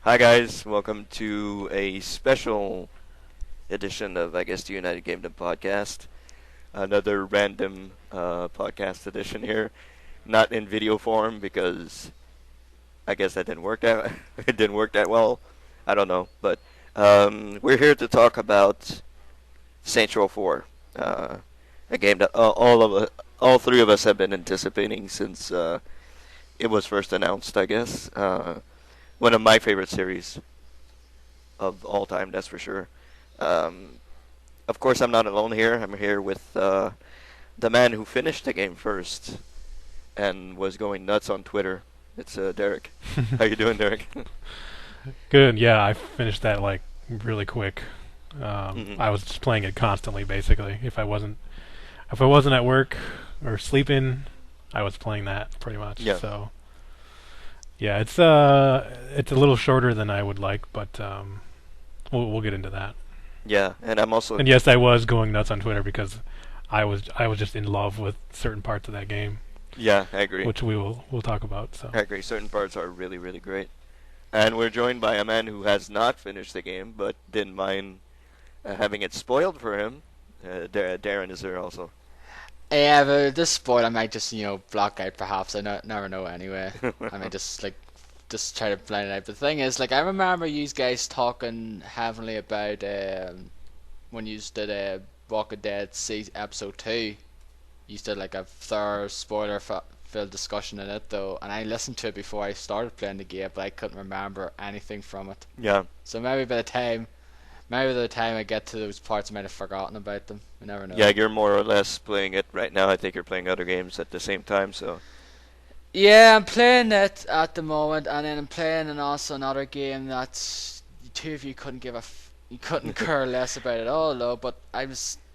Hi guys, welcome to a special edition of, I guess, the United Gamedom podcast. Another random podcast edition here, not in video form because I guess that didn't work out. It didn't work that well. I don't know, but we're here to talk about Saints Row 4, a game that all three of us have been anticipating since it was first announced. I guess. One of my favorite series of all time, that's for sure. Of course, I'm not alone here. I'm here with the man who finished the game first and was going nuts on Twitter. It's Derek. How you doing, Derek? Good. Yeah, I finished that like really quick. I was just playing it constantly, basically. If I wasn't at work or sleeping, I was playing that pretty much. Yeah. So. Yeah, it's a little shorter than I would like, but we'll get into that. Yeah, and I'm also. And yes, I was going nuts on Twitter because I was just in love with certain parts of that game. Yeah, I agree. Which we'll talk about. So. I agree. Certain parts are really, really great. And we're joined by a man who has not finished the game, but didn't mind having it spoiled for him. Darren is there also. Yeah, but this spoil I might just, block out perhaps. Never know anyway. I might just try to plan it out. But the thing is, I remember you guys talking heavily about when you did Walking Dead episode 2. You did a thorough spoiler-filled discussion in it though, and I listened to it before I started playing the game, but I couldn't remember anything from it. Yeah. So maybe by the time I get to those parts, I might have forgotten about them. You never know. Yeah, you're more or less playing it right now. I think you're playing other games at the same time, so. Yeah, I'm playing it at the moment, and then I'm playing also another game that two of you couldn't you couldn't care less about at all, though. But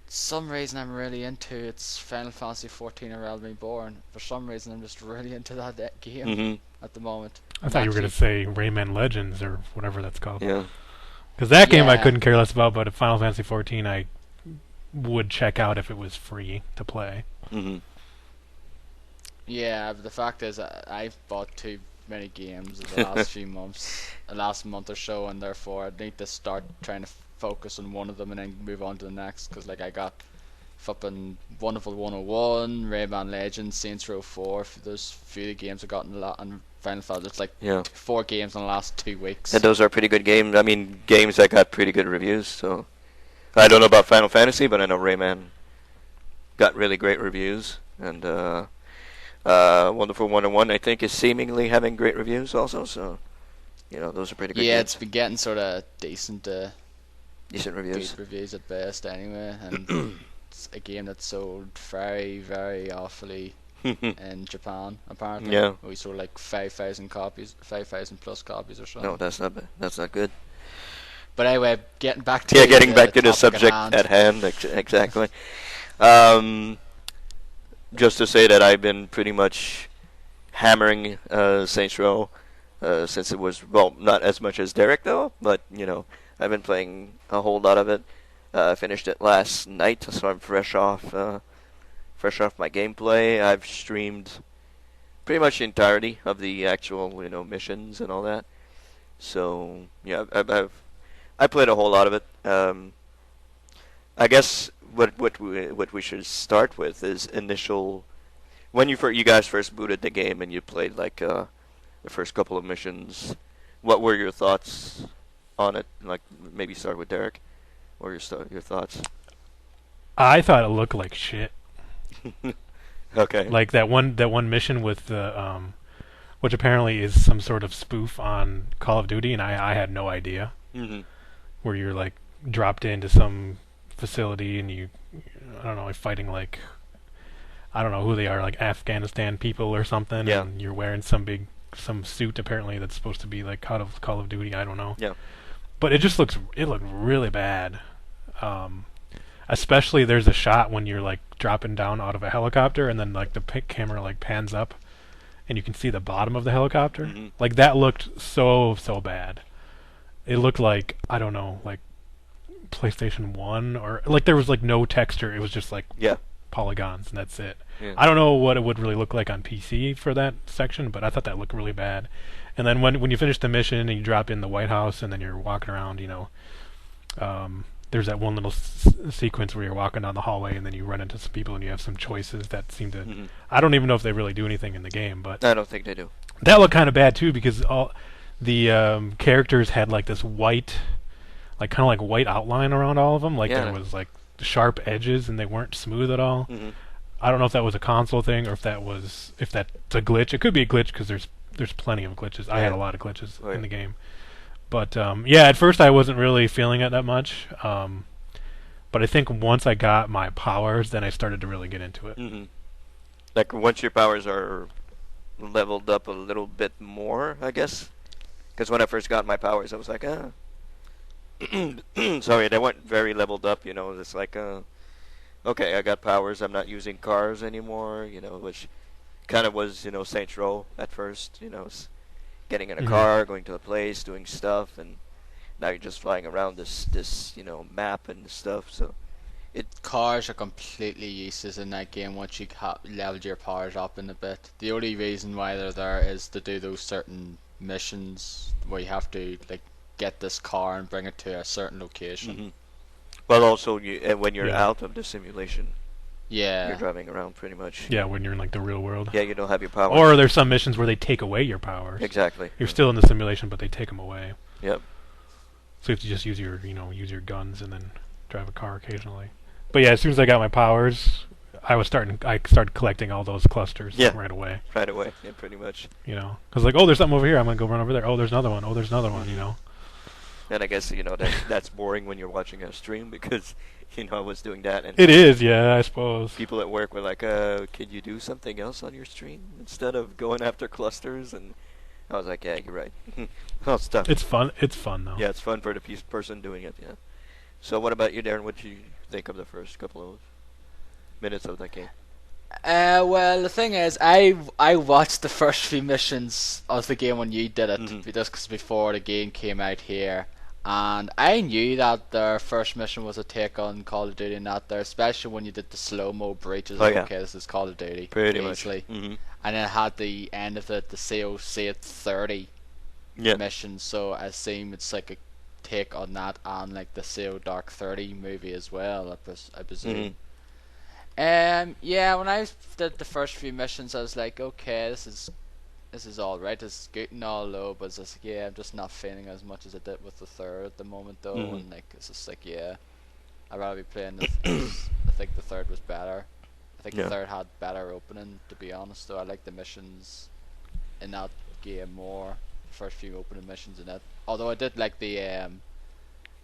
some reason I'm really into it's Final Fantasy 14 A Realm Reborn. For some reason, I'm just really into that game at the moment. I thought you were going to say Rayman Legends or whatever that's called. Yeah. Because that game I couldn't care less about, but Final Fantasy 14 I would check out if it was free to play. Mm-hmm. Yeah, but the fact is I've bought too many games in the last few months, the last month or so, and therefore I need to start trying to focus on one of them and then move on to the next. Because I got flipping Wonderful 101, Rayman Legends, Saints Row 4. There's a few games I've gotten a lot, and Final Fantasy. It's 4 games in the last 2 weeks. And those are pretty good games. I mean, games that got pretty good reviews. So I don't know about Final Fantasy, but I know Rayman got really great reviews, and Wonderful 101 I think is seemingly having great reviews also. So those are pretty good. Yeah, games. It's been getting sort of decent reviews. Good reviews at best, anyway. And it's a game that's sold very, very awfully in Japan, apparently. Yeah. We sold 5,000 plus copies or something. No, that's not bad. That's not good. But anyway, getting back to the subject at hand. Exactly. Just to say that I've been pretty much hammering Saints Row since it was, not as much as Derek though, but I've been playing a whole lot of it. Finished it last night, so I'm fresh off my gameplay. I've streamed pretty much the entirety of the actual missions and all that. So yeah, I played a whole lot of it. I guess what we should start with is initial. When you guys first booted the game and you played the first couple of missions, what were your thoughts on it? Maybe start with Derek. What were your thoughts? I thought it looked like shit. Okay. Like that one mission with the which apparently is some sort of spoof on Call of Duty, and I had no idea. Mm-hmm. Where you're dropped into some facility and I don't know, fighting I don't know who they are, Afghanistan people or something. Yeah. And you're wearing some suit apparently that's supposed to be out of Call of Duty. I don't know. Yeah. But it looked really bad. Especially there's a shot when you're dropping down out of a helicopter and then the camera pans up and you can see the bottom of the helicopter. Mm-hmm. That looked so bad. It looked I don't know, PlayStation 1 or there was no texture. It was just polygons, and that's it. Yeah. I don't know what it would really look like on PC for that section, but I thought that looked really bad. And then when you finish the mission and you drop in the White House, and then you're walking around, there's that one little sequence where you're walking down the hallway, and then you run into some people, and you have some choices that seem to. Mm-hmm. I don't even know if they really do anything in the game, but I don't think they do. that looked kind of bad too, because all the characters had like this white, like kind of like white outline around all of them. Like there was like sharp edges, and they weren't smooth at all. Mm-hmm. I don't know if that was a console thing or if that's a glitch. It could be a glitch because there's plenty of glitches. I had a lot of glitches in the game. But at first I wasn't really feeling it that much. But I think once I got my powers, then I started to really get into it. Mm-hmm. Like once your powers are leveled up a little bit more, I guess. Because when I first got my powers, I was like, sorry, they weren't very leveled up. It's like, okay, I got powers. I'm not using cars anymore. Which kind of was, Saints Row at first. Getting in a car, going to a place, doing stuff, and now you're just flying around this map and stuff. So cars are completely useless in that game once you leveled your powers up in a bit. The only reason why they're there is to do those certain missions where you have to like get this car and bring it to a certain location. Mm-hmm. But also, when you're out of the simulation. Yeah. You're driving around pretty much. Yeah, when you're in like the real world. Yeah, you don't have your powers. Or there's some missions where they take away your powers. Exactly. You're still in the simulation, but they take them away. Yep. So you have to just use your guns and then drive a car occasionally. But yeah, as soon as I got my powers, I started collecting all those clusters right away. Right away. Yeah, pretty much. Because like, oh, there's something over here. I'm gonna go run over there. Oh, there's another one. Oh, there's another one. And I guess that's boring when you're watching a stream because I was doing that. And it is, yeah, I suppose. People at work were like, "Can you do something else on your stream instead of going after clusters?" And I was like, "Yeah, you're right." Oh, stuff. It's fun. It's fun though. Yeah, it's fun for the person doing it. Yeah. So, what about you, Darren? What did you think of the first couple of minutes of that game? Well, the thing is, I watched the first few missions of the game when you did it, just because before the game came out here, and I knew that their first mission was a take on Call of Duty, and that there, especially when you did the slow-mo breaches. Okay, this is Call of Duty, pretty much. Mm-hmm. And then it had the end of it, the COC at 30 mission. So I assume it's like a take on that, and like the CO Dark 30 movie as well. I presume. When I did the first few missions, I was like, okay, this is alright, it's good and all low, but it's just like, I'm just not feeling as much as I did with the third at the moment though, and like it's just like, I'd rather be playing I think the third was better. I think the third had better opening, to be honest though. I like the missions in that game more, the first few opening missions in it. Although I did like the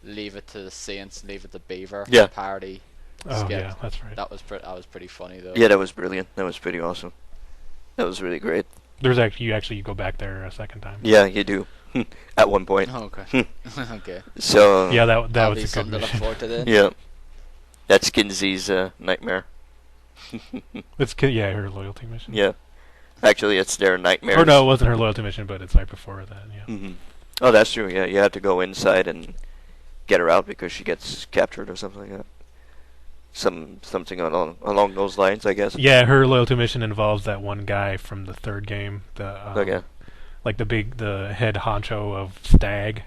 Leave It to the Saints, Leave It to Beaver parody. Oh yeah, that's right. That was pretty funny though. Yeah, that was brilliant. That was pretty awesome. That was really great. There's you go back there a second time. Yeah, you do. At one point. Oh, okay. Okay. So yeah, that was a good something to look forward to then. Yeah, that's Kinsey's nightmare. It's her loyalty mission. Yeah, actually, it's their nightmare. Or no, it wasn't her loyalty mission, but it's right before that. Yeah. Mm-hmm. Oh, that's true. Yeah, you have to go inside and get her out because she gets captured or something like that. Something along those lines, I guess. Yeah, her loyalty mission involves that one guy from the third game, like the head honcho of Stag.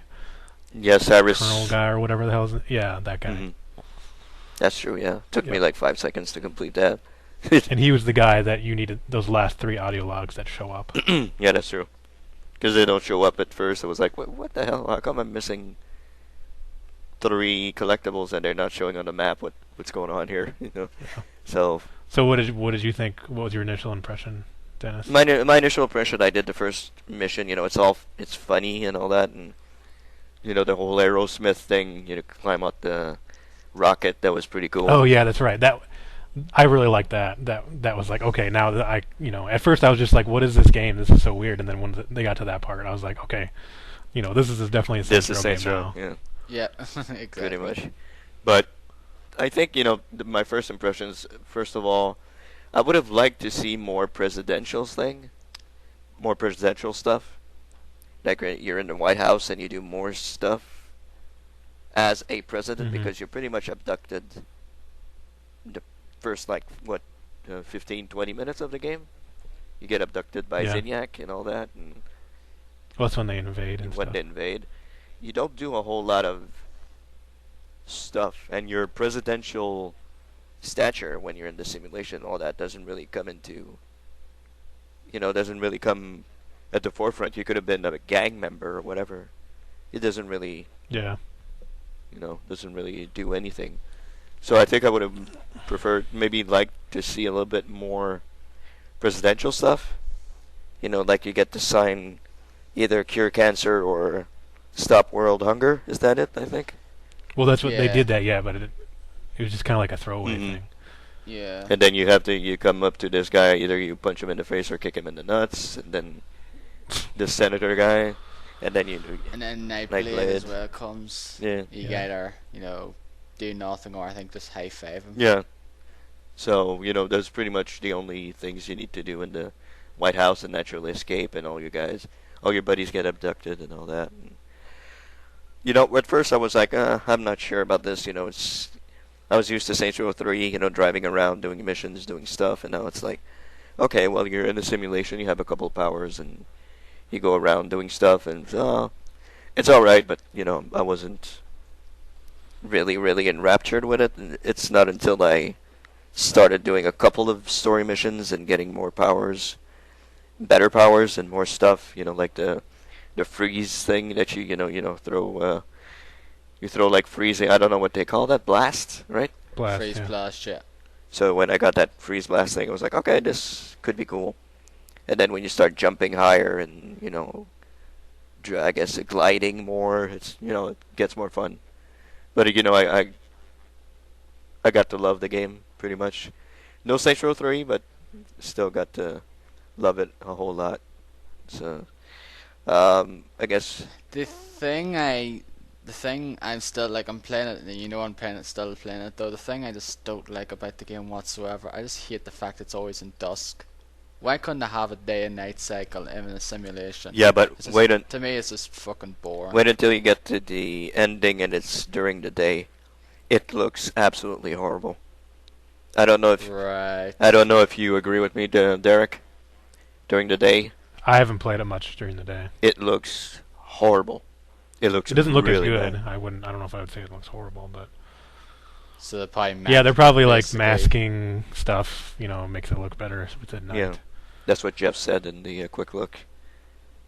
Yeah, Cyrus. Colonel guy or whatever the hell is it? Yeah, that guy. Mm-hmm. That's true. Yeah, took me like 5 seconds to complete that. And he was the guy that you needed those last 3 audio logs that show up. Yeah, that's true. Because they don't show up at first. It was like, what the hell? How come I'm missing 3 collectibles and they're not showing on the map? What's going on here? Yeah. So what did you think? What was your initial impression, Dennis? My initial impression, I did the first mission. It's funny and all that, and the whole Aerosmith thing. Climb out the rocket. That was pretty cool. Oh yeah, that's right. I really liked that. That was like, okay, now that at first I was just like, what is this game? This is so weird. And then when they got to that part, I was like, okay, this is definitely a Saints Row game now. Yeah, exactly. Pretty much. But I think my first impressions. First of all, I would have liked to see more presidential stuff. Like you're in the White House and you do more stuff as a president because you're pretty much abducted first, like, what, 15, 20 minutes of the game. You get abducted by Yeah. Zinyak and all that, and Well, that's when they invade and when stuff. they invade. You don't do a whole lot of stuff, and your presidential stature when you're in the simulation, all that doesn't really come into, doesn't really come at the forefront. You could have been a gang member or whatever. It doesn't really, Yeah. doesn't really do anything. So I think I would have preferred, maybe like to see a little bit more presidential stuff. Like you get to sign either cure cancer or stop world hunger. Is that it? I think. Well, that's what they Yeah. did that, yeah, but it was just kind of like a throwaway Mhm. thing. Yeah. And then you come up to this guy, either you punch him in the face or kick him in the nuts, and then the senator guy, and then And then Nightblade. Nightblade as well comes. Yeah. You Yeah. either, do nothing or I think just high five him. Yeah. So, those pretty much the only things you need to do in the White House, and naturally escape, and all your buddies get abducted and all that. And, at first I was like, I'm not sure about this, I was used to Saints Row 3, driving around, doing missions, doing stuff, and now it's like, okay, well, you're in a simulation, you have a couple of powers, and you go around doing stuff, and it's alright, but, I wasn't really, really enraptured with it. And it's not until I started doing a couple of story missions and getting more powers, better powers, and more stuff, like the freeze thing that throw, you throw like freezing, I don't know what they call that, blast, right? Blast, Freeze yeah. blast, yeah. So when I got that freeze blast thing, I was like, okay, this could be cool. And then when you start jumping higher and, I guess gliding more, it gets more fun. But, I got to love the game pretty much. No Saints Row 3, but still got to love it a whole lot. So, I guess. The thing I'm still like, I'm playing it, and I'm still playing it though. The thing I just don't like about the game whatsoever, I just hate the fact it's always in dusk. Why couldn't I have a day and night cycle in a simulation? Yeah, but It's just, wait to me, it's just fucking boring. wait until you get to the ending and it's during the day. It looks absolutely horrible. I don't know if Right. you agree with me, Derek. During the day, I haven't played it much during the day. it looks horrible. It doesn't look really as good. bad. I don't know if I would say it looks horrible, but So they're probably yeah, they're probably like basically- masking stuff, makes it look better if it's at night. Yeah. That's what Jeff said in the quick look.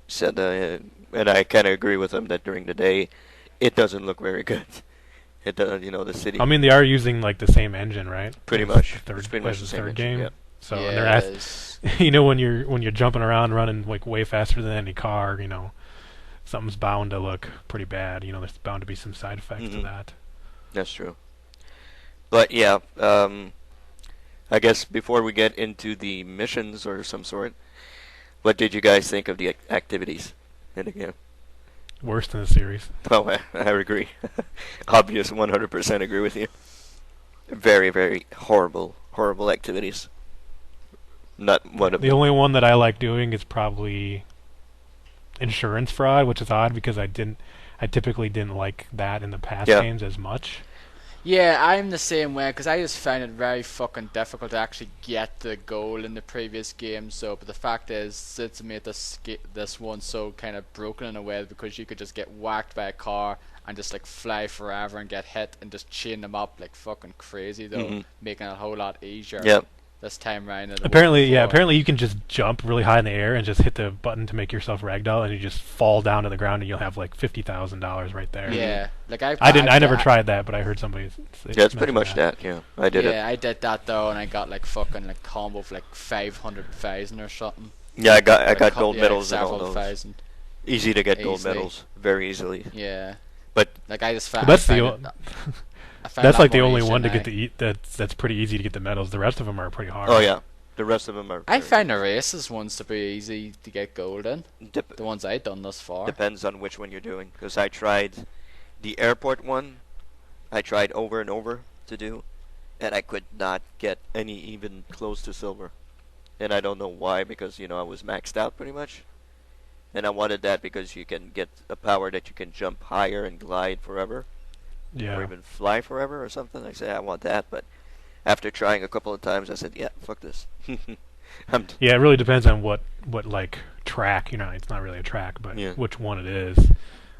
Said, and I kind of agree with him that during the day, it doesn't look very good. It doesn't, the city. I mean, they are using like the same engine, right? Pretty As much. the Third, It's pretty much as the the same third engine, game. yep. So yeah, and they're it's- when you're jumping around, running like way faster than any car, something's bound to look pretty bad. There's bound to be some side effects to Mhm. that. That's true. But yeah, I guess before we get into the missions or some sort, what did you guys think of the activities in the game? Worse than the series. Oh, I agree. Obvious, 100% agree with you. Very, very horrible, horrible activities. Not one of The them. only one that I like doing is probably insurance fraud, which is odd because I typically didn't like that in the past Yeah. games as much. Yeah, I'm the same way because I just found it very fucking difficult to actually get the goal in the previous game. So, but the fact is, it's made this one so kind of broken in a way because you could just get whacked by a car and just like fly forever and get hit and just chain them up like fucking crazy though, Mhm. making it a whole lot easier. Yep. This time round. than it was Apparently, yeah. before. Apparently, you can just jump really high in the air and just hit the button to make yourself ragdoll, and you just fall down to the ground, and you'll have like $50,000 right there. Yeah, like I never tried that, but I heard somebody say. Yeah, it's pretty mention much that. Yeah, I did it. Yeah, I did that though, and I got like fucking like combo of like 500,000 or something. Yeah, I got Like, gold yeah, medals and all several those. thousand. Easy to get gold Easily. medals, very easily. Yeah. But Like I just found. Well, that's I the found o- I found That's that like the more only easier one to now. get the that's pretty easy to get the medals. The rest of them are pretty hard. oh yeah, the rest of them are. I very- found the races ones to be easy to get gold in. Dep- The ones I done thus far. Depends on which one you're doing. Because I tried the airport one. I tried over and over to do, and I could not get any even close to silver. And I don't know why, because I was maxed out pretty much. And I wanted that because you can get a power that you can jump higher and glide forever, or Yeah. even fly forever or something. I say I want that, but after trying a couple of times, I said, yeah, fuck this. Yeah, it really depends on what like track. It's not really a track, but which one it is.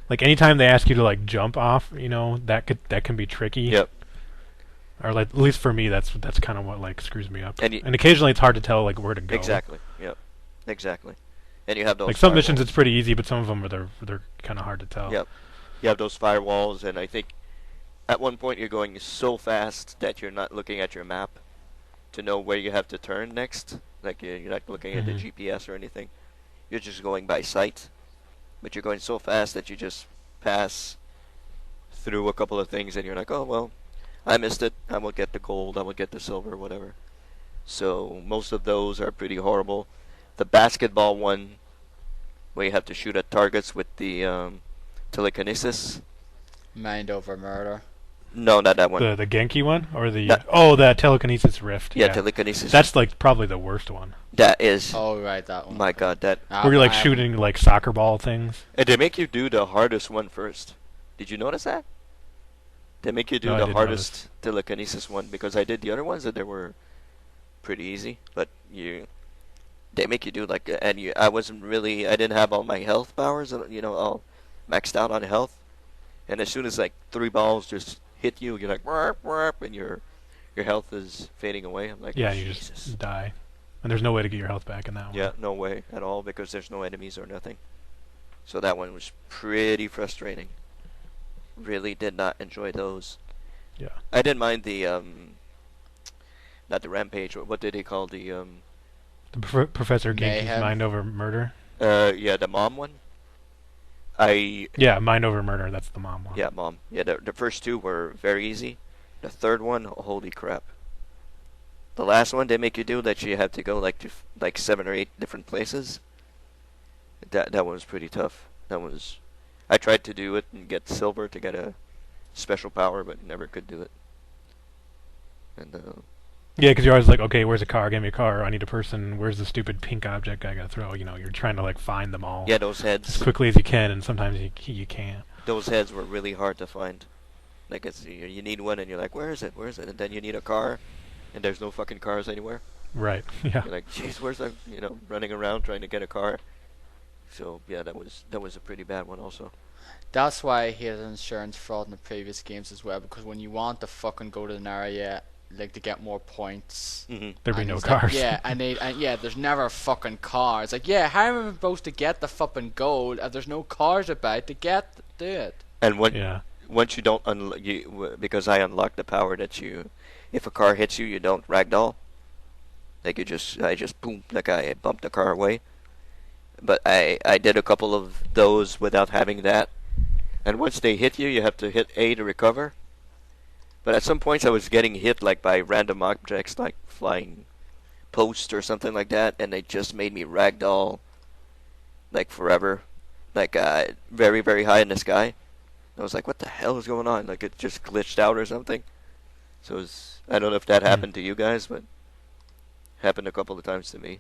Like anytime they ask you to like jump off, that can be tricky. Yep. Or like at least for me, that's kind of what like screws me up. And occasionally it's hard to tell like where to go. Exactly. Yep. Exactly. And you have those like some firewalls. missions it's pretty easy, but some of them they're kind of hard to tell. Yep. You have those firewalls, and I think at one point you're going so fast that you're not looking at your map to know where you have to turn next. Like you're not looking at the GPS or anything. You're just going by sight. But you're going so fast that you just pass through a couple of things, and you're like, oh well, I missed it. I will get the gold. I will get the silver, whatever. So most of those are pretty horrible. The basketball one, where you have to shoot at targets with the telekinesis. Mind over murder. No, not that one. The Genki one or the telekinesis rift. Yeah, telekinesis. That's like probably the worst one. That is. Oh right, that one. My God, that. Where you're like shooting like soccer ball things. And they make you do the hardest one first. Did you notice that? They make you do the hardest telekinesis one, because I did the other ones and they were pretty easy, but they make you do like, and I didn't have all my health powers, all maxed out on health, and as soon as like 3 balls just hit you, you're like warp, warp, and your health is fading away. I'm like, yeah, Jesus. You just die, and there's no way to get your health back in that one. Yeah, no way at all, because there's no enemies or nothing. So that one was pretty frustrating. Really did not enjoy those. Yeah. I didn't mind the not the rampage. What did they call the Professor Genki's mind over murder? Yeah, the mom one. Yeah, mind over murder. That's the mom one. Yeah, mom. Yeah, the first 2 were very easy. The third one, holy crap. The last one, they make you do that. You have to go like to 7 or 8 different places. That one was pretty tough. I tried to do it and get silver to get a special power, but never could do it. And yeah, because you're always like, okay, where's a car? Give me a car. I need a person. Where's the stupid pink object I gotta throw? You're trying to like find them all. Yeah, those heads. As quickly as you can, and sometimes you can't. Those heads were really hard to find. Like you need one, and you're like, where is it? Where is it? And then you need a car, and there's no fucking cars anywhere. Right. Yeah. You're like, jeez, where's the running around trying to get a car. So yeah, that was a pretty bad one also. That's why he had insurance fraud in the previous games as well, because when you want to fucking go to an area like to get more points, there'd be no cars. Like, yeah, there's never fucking cars. Like, yeah, how am I supposed to get the fucking gold if there's no cars about to do it? And once you don't because I unlocked the power that if a car hits you, you don't ragdoll. Like I just boom, like I bumped the car away. But I did a couple of those without having that. And once they hit you, you have to hit A to recover. But at some points I was getting hit like by random objects like flying posts or something like that, and they just made me ragdoll like forever. Like very, very high in the sky. I was like, what the hell is going on? Like it just glitched out or something. So I don't know if that happened to you guys, but it happened a couple of times to me.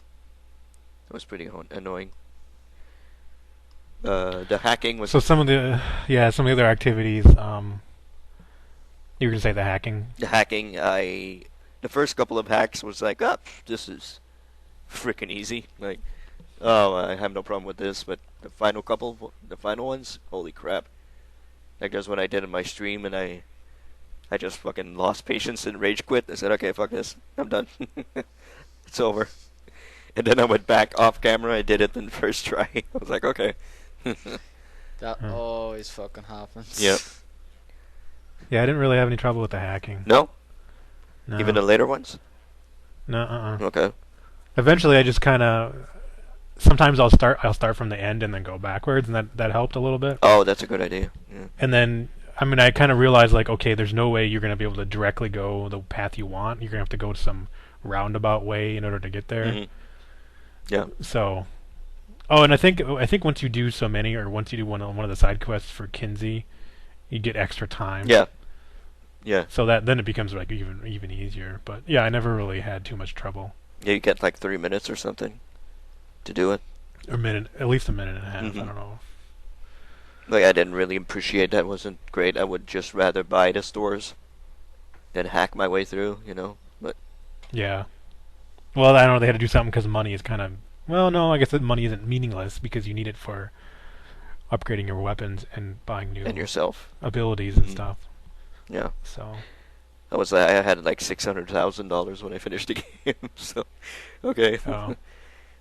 It was pretty annoying. The hacking was... So some of the other activities, you were going to say the hacking? The hacking, the first couple of hacks was like, this is freaking easy. Like, I have no problem with this, but the final ones, holy crap. Like that's what I did in my stream, and I just fucking lost patience and rage quit. I said, okay, fuck this. I'm done. It's over. And then I went back off camera. I did it in the first try. I was like, okay. That always fucking happens. Yep. Yeah, I didn't really have any trouble with the hacking. No? No. Even the later ones? No. Okay. Eventually, I just kind of... Sometimes I'll start from the end and then go backwards, and that helped a little bit. Oh, that's a good idea. Yeah. And then, I kind of realized, like, okay, there's no way you're going to be able to directly go the path you want. You're going to have to go some roundabout way in order to get there. Mm-hmm. Yeah. So... Oh, and I think once you do so many, or once you do one of the side quests for Kinsey, you get extra time. Yeah. Yeah. So then it becomes like even easier. But yeah, I never really had too much trouble. Yeah, you get like 3 minutes or something to do it. A minute, at least a minute and a half. Mm-hmm. I don't know. Like I didn't really appreciate that. Wasn't great. I would just rather buy the stores than hack my way through. Yeah. Well, I don't know. They had to do something because money is kind of. Well, no, I guess that money isn't meaningless because you need it for upgrading your weapons and buying new And yourself. abilities and stuff. Yeah. So. I had like $600,000 when I finished the game. So, okay. Oh.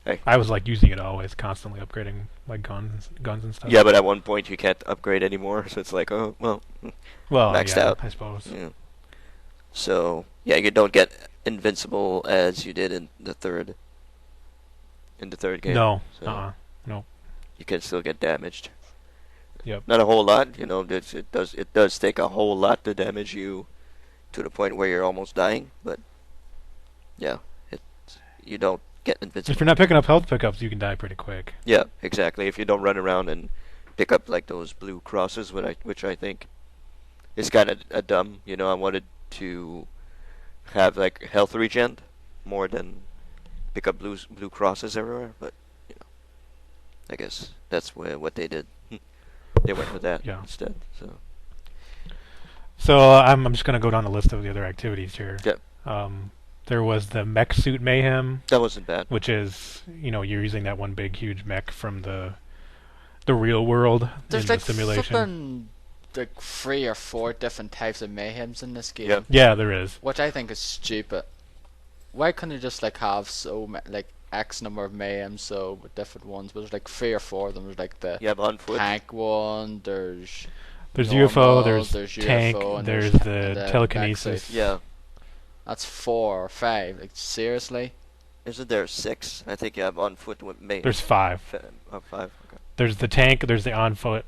Hey. I was like using it always, constantly upgrading my guns and stuff. Yeah, but at one point you can't upgrade anymore, so it's like, oh well, maxed out. I suppose. Yeah. So yeah, you don't get invincible as you did in the third. In the third game. No. So Nope. You can still get damaged. Yep. Not a whole lot, you know. It does take a whole lot to damage you, to the point where you're almost dying. But yeah, you don't get invincible. If you're not picking up health pickups, you can die pretty quick. Yeah, exactly. If you don't run around and pick up like those blue crosses, which I think is kind of dumb. You know, I wanted to have like health regen more than pick up blue crosses everywhere. But you know, I guess that's what they did. They went with that instead. So I'm just gonna go down the list of the other activities here. Yeah. There was the mech suit mayhem. That wasn't bad. Which is, you're using that one big huge mech from the real world in the simulation. Flipping, like 3 or 4 different types of mayhems in this game. Yeah, there is. Which I think is stupid. Why couldn't you just like have like X number of mayhems, so with different ones? But there's like 3 or 4 of them. There's like the on foot. tank one. There's UFO. There's tank. UFO, and there's the telekinesis. Yeah. That's 4 or 5. Like seriously? Isn't there 6? I think you have on foot with mayhem. There's 5. 5. Okay. There's the tank. There's the on foot.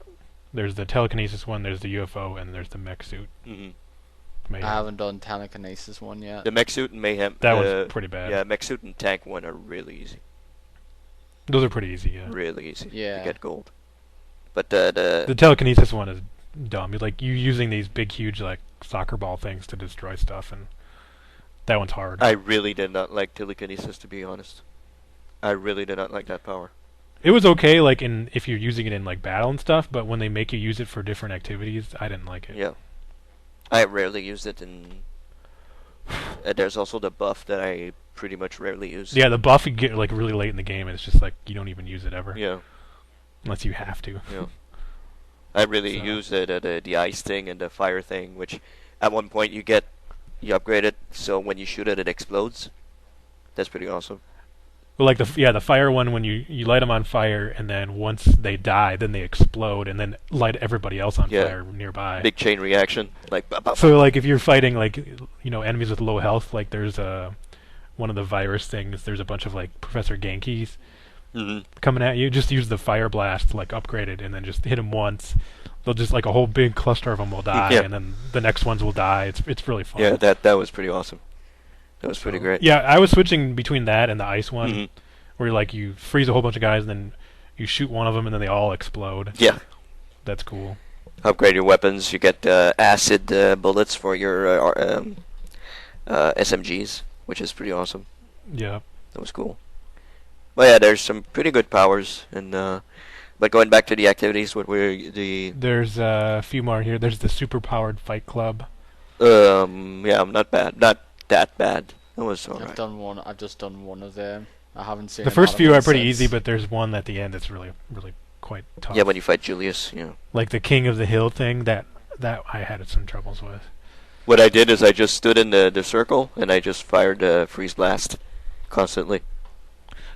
There's the telekinesis one. There's the UFO, and there's the mech suit. I haven't done telekinesis one yet. The mech suit and mayhem. That was pretty bad. Yeah, mech suit and tank one are really easy. Those are pretty easy. Yeah. Really easy. Yeah. To get gold. But the telekinesis one is dumb. You're using these big, huge like soccer ball things to destroy stuff, and that one's hard. I really did not like telekinesis, to be honest. I really did not like that power. It was okay, like if you're using it in like battle and stuff, but when they make you use it for different activities, I didn't like it. Yeah. I rarely used it in. There's also the buff that I pretty much rarely use. Yeah, the buff you get like really late in the game, and it's just like you don't even use it ever. Yeah. Unless you have to. Yeah. I really use the ice thing and the fire thing, which at one point you upgrade it so when you shoot it, it explodes. That's pretty awesome. Well, like the fire one, when you light them on fire, and then once they die, then they explode, and then light everybody else on fire nearby. Big chain reaction, like. So like if you're fighting like enemies with low health, like there's one of the virus things. There's a bunch of like Professor Genki's coming at you. Just use the fire blast, like upgrade it, and then just hit them once. They'll just like a whole big cluster of them will die, and then the next ones will die. It's really fun. Yeah, that was pretty awesome. That was pretty great. Yeah, I was switching between that and the ice one, where like you freeze a whole bunch of guys and then you shoot one of them and then they all explode. Yeah, that's cool. Upgrade your weapons. You get acid bullets for your SMGs, which is pretty awesome. Yeah, that was cool. But yeah, there's some pretty good powers, and but going back to the activities, what were the? There's a few more here. There's the super powered fight club. Yeah, not bad. Not that bad. That was alright. I've just done one of them. I haven't seen. The first few are pretty easy, but there's one at the end that's really, really quite tough. Yeah, when you fight Julius, like the King of the Hill thing that I had some troubles with. What I did is I just stood in the circle and I just fired freeze blast constantly.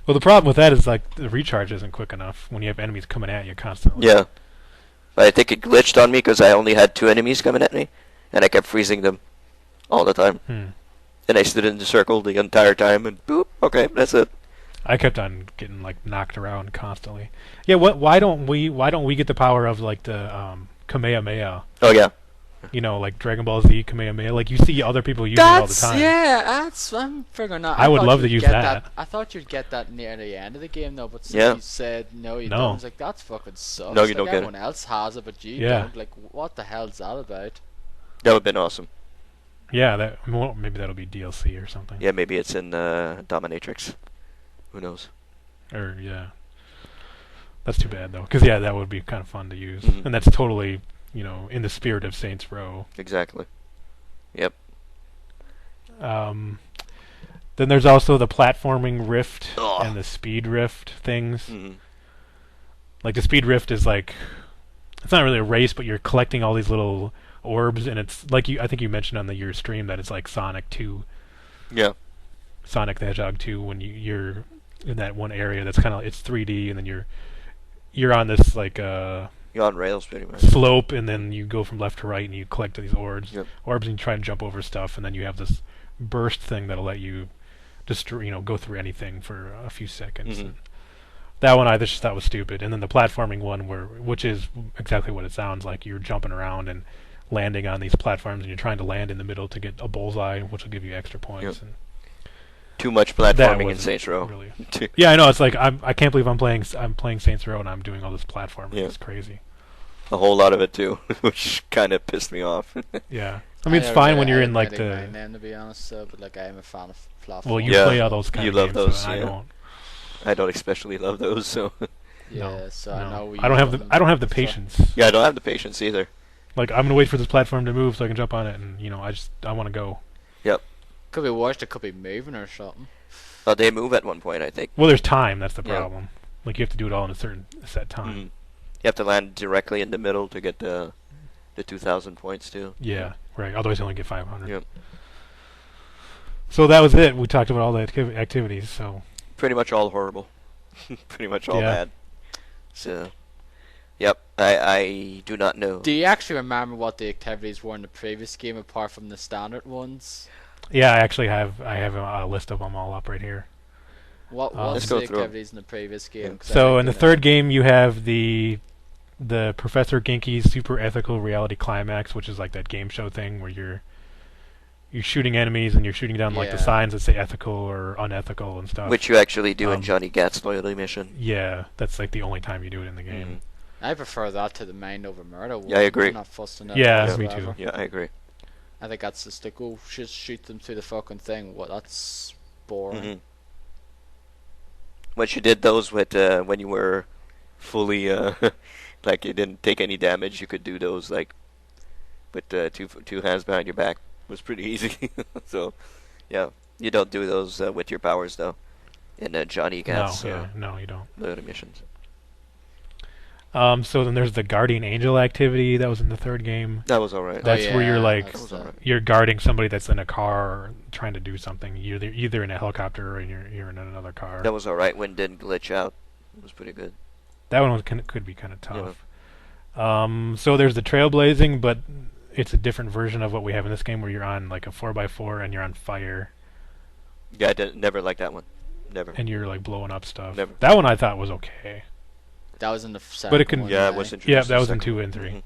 Well, the problem with that is like the recharge isn't quick enough when you have enemies coming at you constantly. Yeah, but I think it glitched on me because I only had 2 enemies coming at me, and I kept freezing them all the time. And I stood in the circle the entire time, and boop, okay, that's it. I kept on getting like knocked around constantly. Yeah, why don't we get the power of like the Kamehameha? Oh yeah. Like Dragon Ball Z Kamehameha. Like you see other people using it all the time. Yeah, I'm figuring out. I would love to use that. I thought you'd get that near the end of the game though, but since you said no, you don't. I was like, that's fucking sucks. No, you don't get it. Everyone else has it, but you don't. Like, what the hell's that about? That would have been awesome. Yeah, maybe that'll be DLC or something. Yeah, maybe it's in Dominatrix. Who knows? Or that's too bad though, because that would be kind of fun to use, and that's totally in the spirit of Saints Row. Exactly. Yep. Then there's also the platforming rift Ugh. and the speed rift things. Mm-hmm. Like the speed rift is like, it's not really a race, but you're collecting all these little orbs, and it's like I think you mentioned on your stream that it's like Sonic 2. Yeah. Sonic the Hedgehog 2 when you're in that one area that's kind of, it's 3D, and then you're on this like You're on rails pretty much. slope, and then you go from left to right and you collect these orbs, Yep. and you try and jump over stuff, and then you have this burst thing that'll let you just go through anything for a few seconds. Mm-hmm. That one I just thought was stupid. And then the platforming one, which is exactly what it sounds like. You're jumping around and landing on these platforms, and you're trying to land in the middle to get a bullseye, which will give you extra points. Yep. And too much platforming in Saints Row. Really. Yeah, I know. It's like I can't believe I'm playing Saints Row and I'm doing all this platforming. Yeah. It's crazy. A whole lot of it too, which kind of pissed me off. Yeah. I mean, it's fine when you're in like the. Name, to be honest, but like I am a fan of platforming. Well, you play all those kind you of love games, those. so Yeah. I don't. I don't especially love those, so. Yeah, No, so no. I know. I don't have the patience. Yeah, I don't have the patience either. Like, I'm gonna wait for this platform to move so I can jump on it, and I want to go. Yep. Could be watched. It could be moving or something. They move at one point, I think. Well, there's time. That's the Yeah. problem. Like, you have to do it all in a certain set time. Mm-hmm. You have to land directly in the middle to get the 2,000 points too. Yeah, right. Otherwise, you only get 500. Yep. So that was it. We talked about all the activities. So Pretty much all horrible. Pretty much all Yeah. bad. So, yep. I do not know. Do you actually remember what the activities were in the previous game, apart from the standard ones? yeah, I actually have a list of them all up right here. What Let's was go the through 'em. activities in the previous game? 'Cause I So think in the that- third game, you have the Professor Genki's Super Ethical Reality Climax, which is like that game show thing where you're shooting enemies and you're shooting down like the Yeah. signs that say ethical or unethical and stuff. Which you actually do in Um, Johnny Gat's loyalty mission. Yeah, that's like the only time you do it in the game. Mhm. I prefer that to the mind over murder one. Yeah, I agree. I'm not fussed on it Yeah, me whatsoever. too. Yeah, I agree. I think that's just like, oh, just shoot them through the fucking thing. What? That's boring. Mm-hmm. Once you did those with when you were fully like you didn't take any damage, you could do those like with two hands behind your back. It was pretty easy. So, yeah, you don't do those with your powers though. In Johnny Gat's No, you don't. loyalty missions. So then there's the Guardian Angel activity that was in the third game. That was alright. That's where you're like that's That was alright. you're guarding somebody that's in a car or trying to do something. You're either in a helicopter or you're in another car. That was alright when it didn't glitch out. It was pretty good. That one could be kind of tough. So there's the trailblazing, but it's a different version of what we have in this game, where you're on like a 4x4 and you're on fire Yeah, I never liked that one. Never. and you're like blowing up stuff. Never. That one I thought was okay. That was in the second But it can- one, Yeah, eh? it was introduced. Yeah, that in was in second 2 and 3.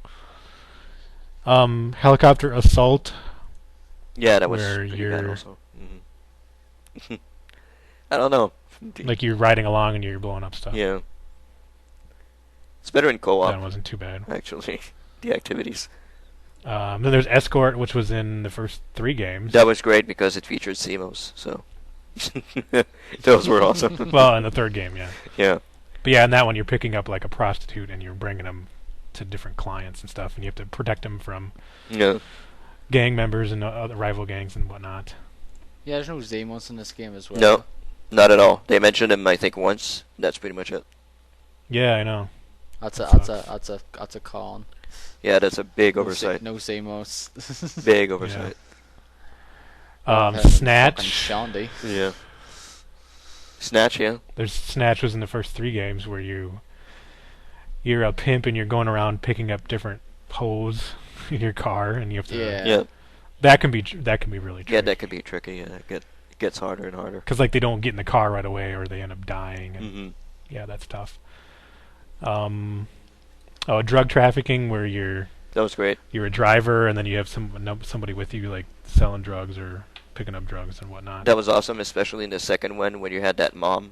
one. Helicopter assault. Yeah, that was Where pretty bad you're- also. I don't know. Like you're riding along and you're blowing up stuff. Yeah. It's better in That co-op, one wasn't too bad. actually. The activities. Then there's escort, which was in the first 3 games. That was great because it featured CMOs, so. Those were awesome. Well, in the third game, yeah. Yeah. But yeah, in that one you're picking up like a prostitute and you're bringing them to different clients and stuff, and you have to protect them from Yeah. gang members and other rival gangs and whatnot. Yeah, there's no Zemos in this game as well. No, not at all. They mentioned him, I think, once. That's pretty much it. Yeah, I know. That's a con. Yeah, that's a big No oversight. No Zemos. Big oversight. Snatch. Shandy. Yeah. Snatch, yeah. There's Snatch was in the first 3 games where you're a pimp and you're going around picking up different hoes in your car, and you have to. Yeah. Yeah. That can be really tricky. Yeah, that could be tricky. Yeah, it gets harder and harder. Because like they don't get in the car right away, or they end up dying. And Mm-hmm. yeah, that's tough. Drug trafficking, where you're That was great. a driver and then you have somebody with you like selling drugs or picking up drugs and whatnot. That was awesome, especially in the second one when you had that mom,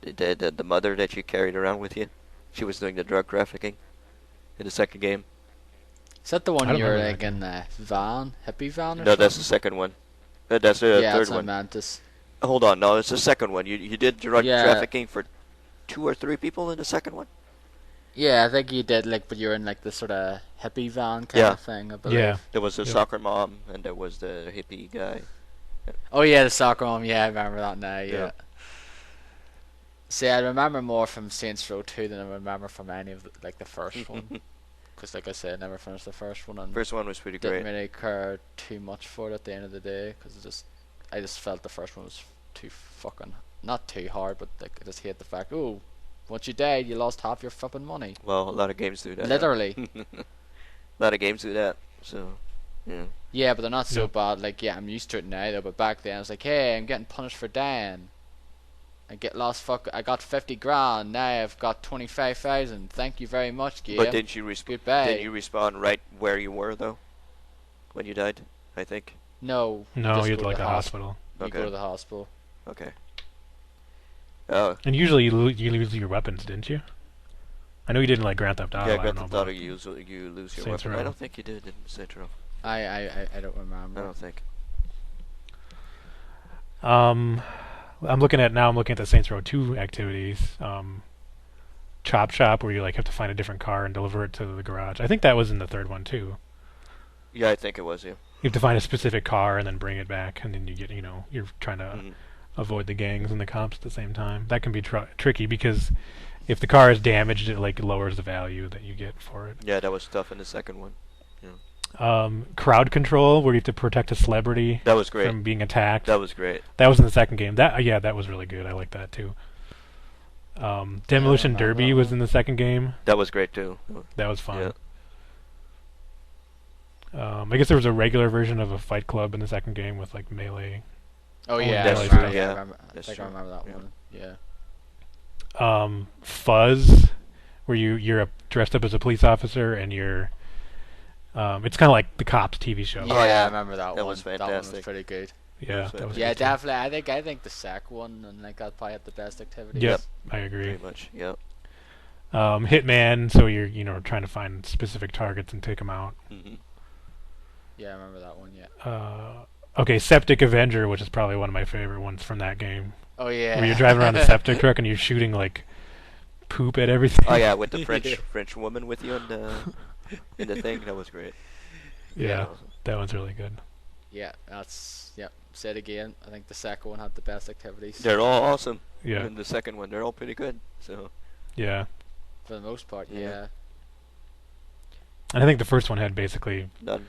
the mother that you carried around with you. She was doing the drug trafficking in the second game. Is that the I one don't you're remember like that in van, hippie van or No, that's the something? second one. That's the Yeah, third that's one. Mantis. Hold on, no, it's the second one. You did drug Yeah. trafficking for 2 or 3 people in the second one. Yeah, I think you did, like, but you're in like the sort of hippie van kind Yeah. of thing, I believe. Yeah. There was the Yep. soccer mom and there was the hippie guy. Oh yeah, the soccer one. Yeah, I remember that now. Yeah. Yeah. See, I remember more from Saints Row 2 than I remember from any of the first one. Because, like I said, I never finished the first one and First one was pretty didn't great. really care too much for it at the end of the day. Because I just felt the first one was too fucking not too hard, but like I just hate the fact. Oh, once you died, you lost half your fucking money. Well, a lot of games do that. Literally. A lot of games do that. So, yeah. Yeah, but they're not so Yep. bad. Like, yeah, I'm used to it now though. But back then, I was like, hey, I'm getting punished for dying. I got 50 grand. Now I've got 25,000. Thank you very much, game. But didn't you Goodbye. Didn't you respawn right where you were though? When you died, I think. No. No, just you go had to like the a hospital. You Okay. go to the hospital. Okay. Oh. And usually you lose your weapons, didn't you? I know you didn't like Grand Theft Auto. Yeah, I Grand don't Theft know Auto, about you lose your Saints weapon. Row. I don't think you did in Saints Row. I don't remember. I don't think. I'm looking at the Saints Row 2 activities. Chop Shop, where you like have to find a different car and deliver it to the garage. I think that was in the third one too. Yeah, I think it was, yeah. You have to find a specific car and then bring it back, and then you get, you're trying to Mhm. avoid the gangs and the cops at the same time. That can be tricky because if the car is damaged, it like lowers the value that you get for it. Yeah, that was tough in the second one. Crowd control, where you have to protect a celebrity That was great. from being attacked. That was great. That was in the second game. That was really good. I like that too. Demolition remember Derby that was one. in the second game. That was great too. That was fun. Yeah. I guess there was a regular version of a Fight Club in the second game with like melee. Oh Oh, yeah, that's I remember, true, yeah. I remember, I That's think I true. remember that Yeah. one. Yeah. Fuzz, where you're dressed up as a police officer and you're. It's kind of like the Cops TV show. Yeah, yeah. I remember that one. That was That one was fantastic. pretty good. Yeah, that was Yeah, good too. definitely. I think the SAC one and like that probably had the best activities. Yep, I agree. Pretty much. Yep. Hitman, so you're trying to find specific targets and take them out. Hmm. Yeah, I remember that one. Yeah. Okay, Septic Avenger, which is probably one of my favorite ones from that game. Oh yeah. Where you're driving around a septic truck and you're shooting like poop at everything. Oh yeah, with the French woman with you in the thing. That was great. Yeah, that one's really good. Yeah, Say it again. I think the second one had the best activities. They're all awesome. Yeah, And the second one, they're all pretty good. So. yeah. For the most part, Yeah. yeah. And I think the first one had basically None.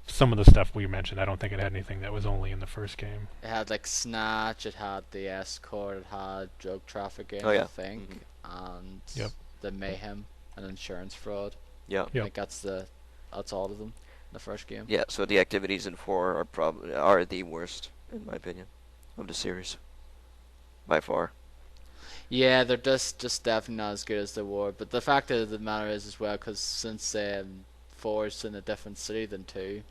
some of the stuff we mentioned. I don't think it had anything that was only in the first game. It had like Snatch, it had the escort, it had drug trafficking, Oh, yeah. I think, and Yep. the mayhem and insurance fraud. Yeah. Yep. I think that's all of them. In the first game. Yeah. So the activities in 4 are the worst in my opinion of the series. By far. Yeah, they're just definitely not as good as they were. But the fact of the matter is as well, because since 4 is in a different city than 2,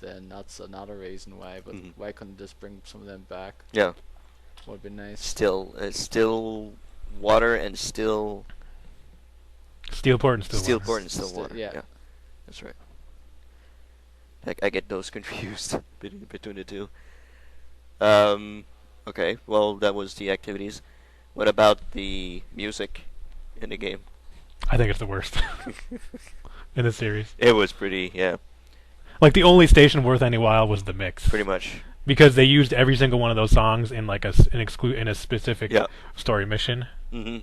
then that's another reason why. But Mhm. why couldn't they just bring some of them back? Yeah. Would be nice. Still water and still Steelport and Stillwater. Steelport and still water. Yeah. That's right. I get those confused between the two. Okay, well, that was the activities. What about the music in the game? I think it's the worst in the series. It was pretty, yeah, Like the only station worth any while was the mix, pretty much. because they used every single one of those songs in like in a specific Yeah. story mission, Hmm.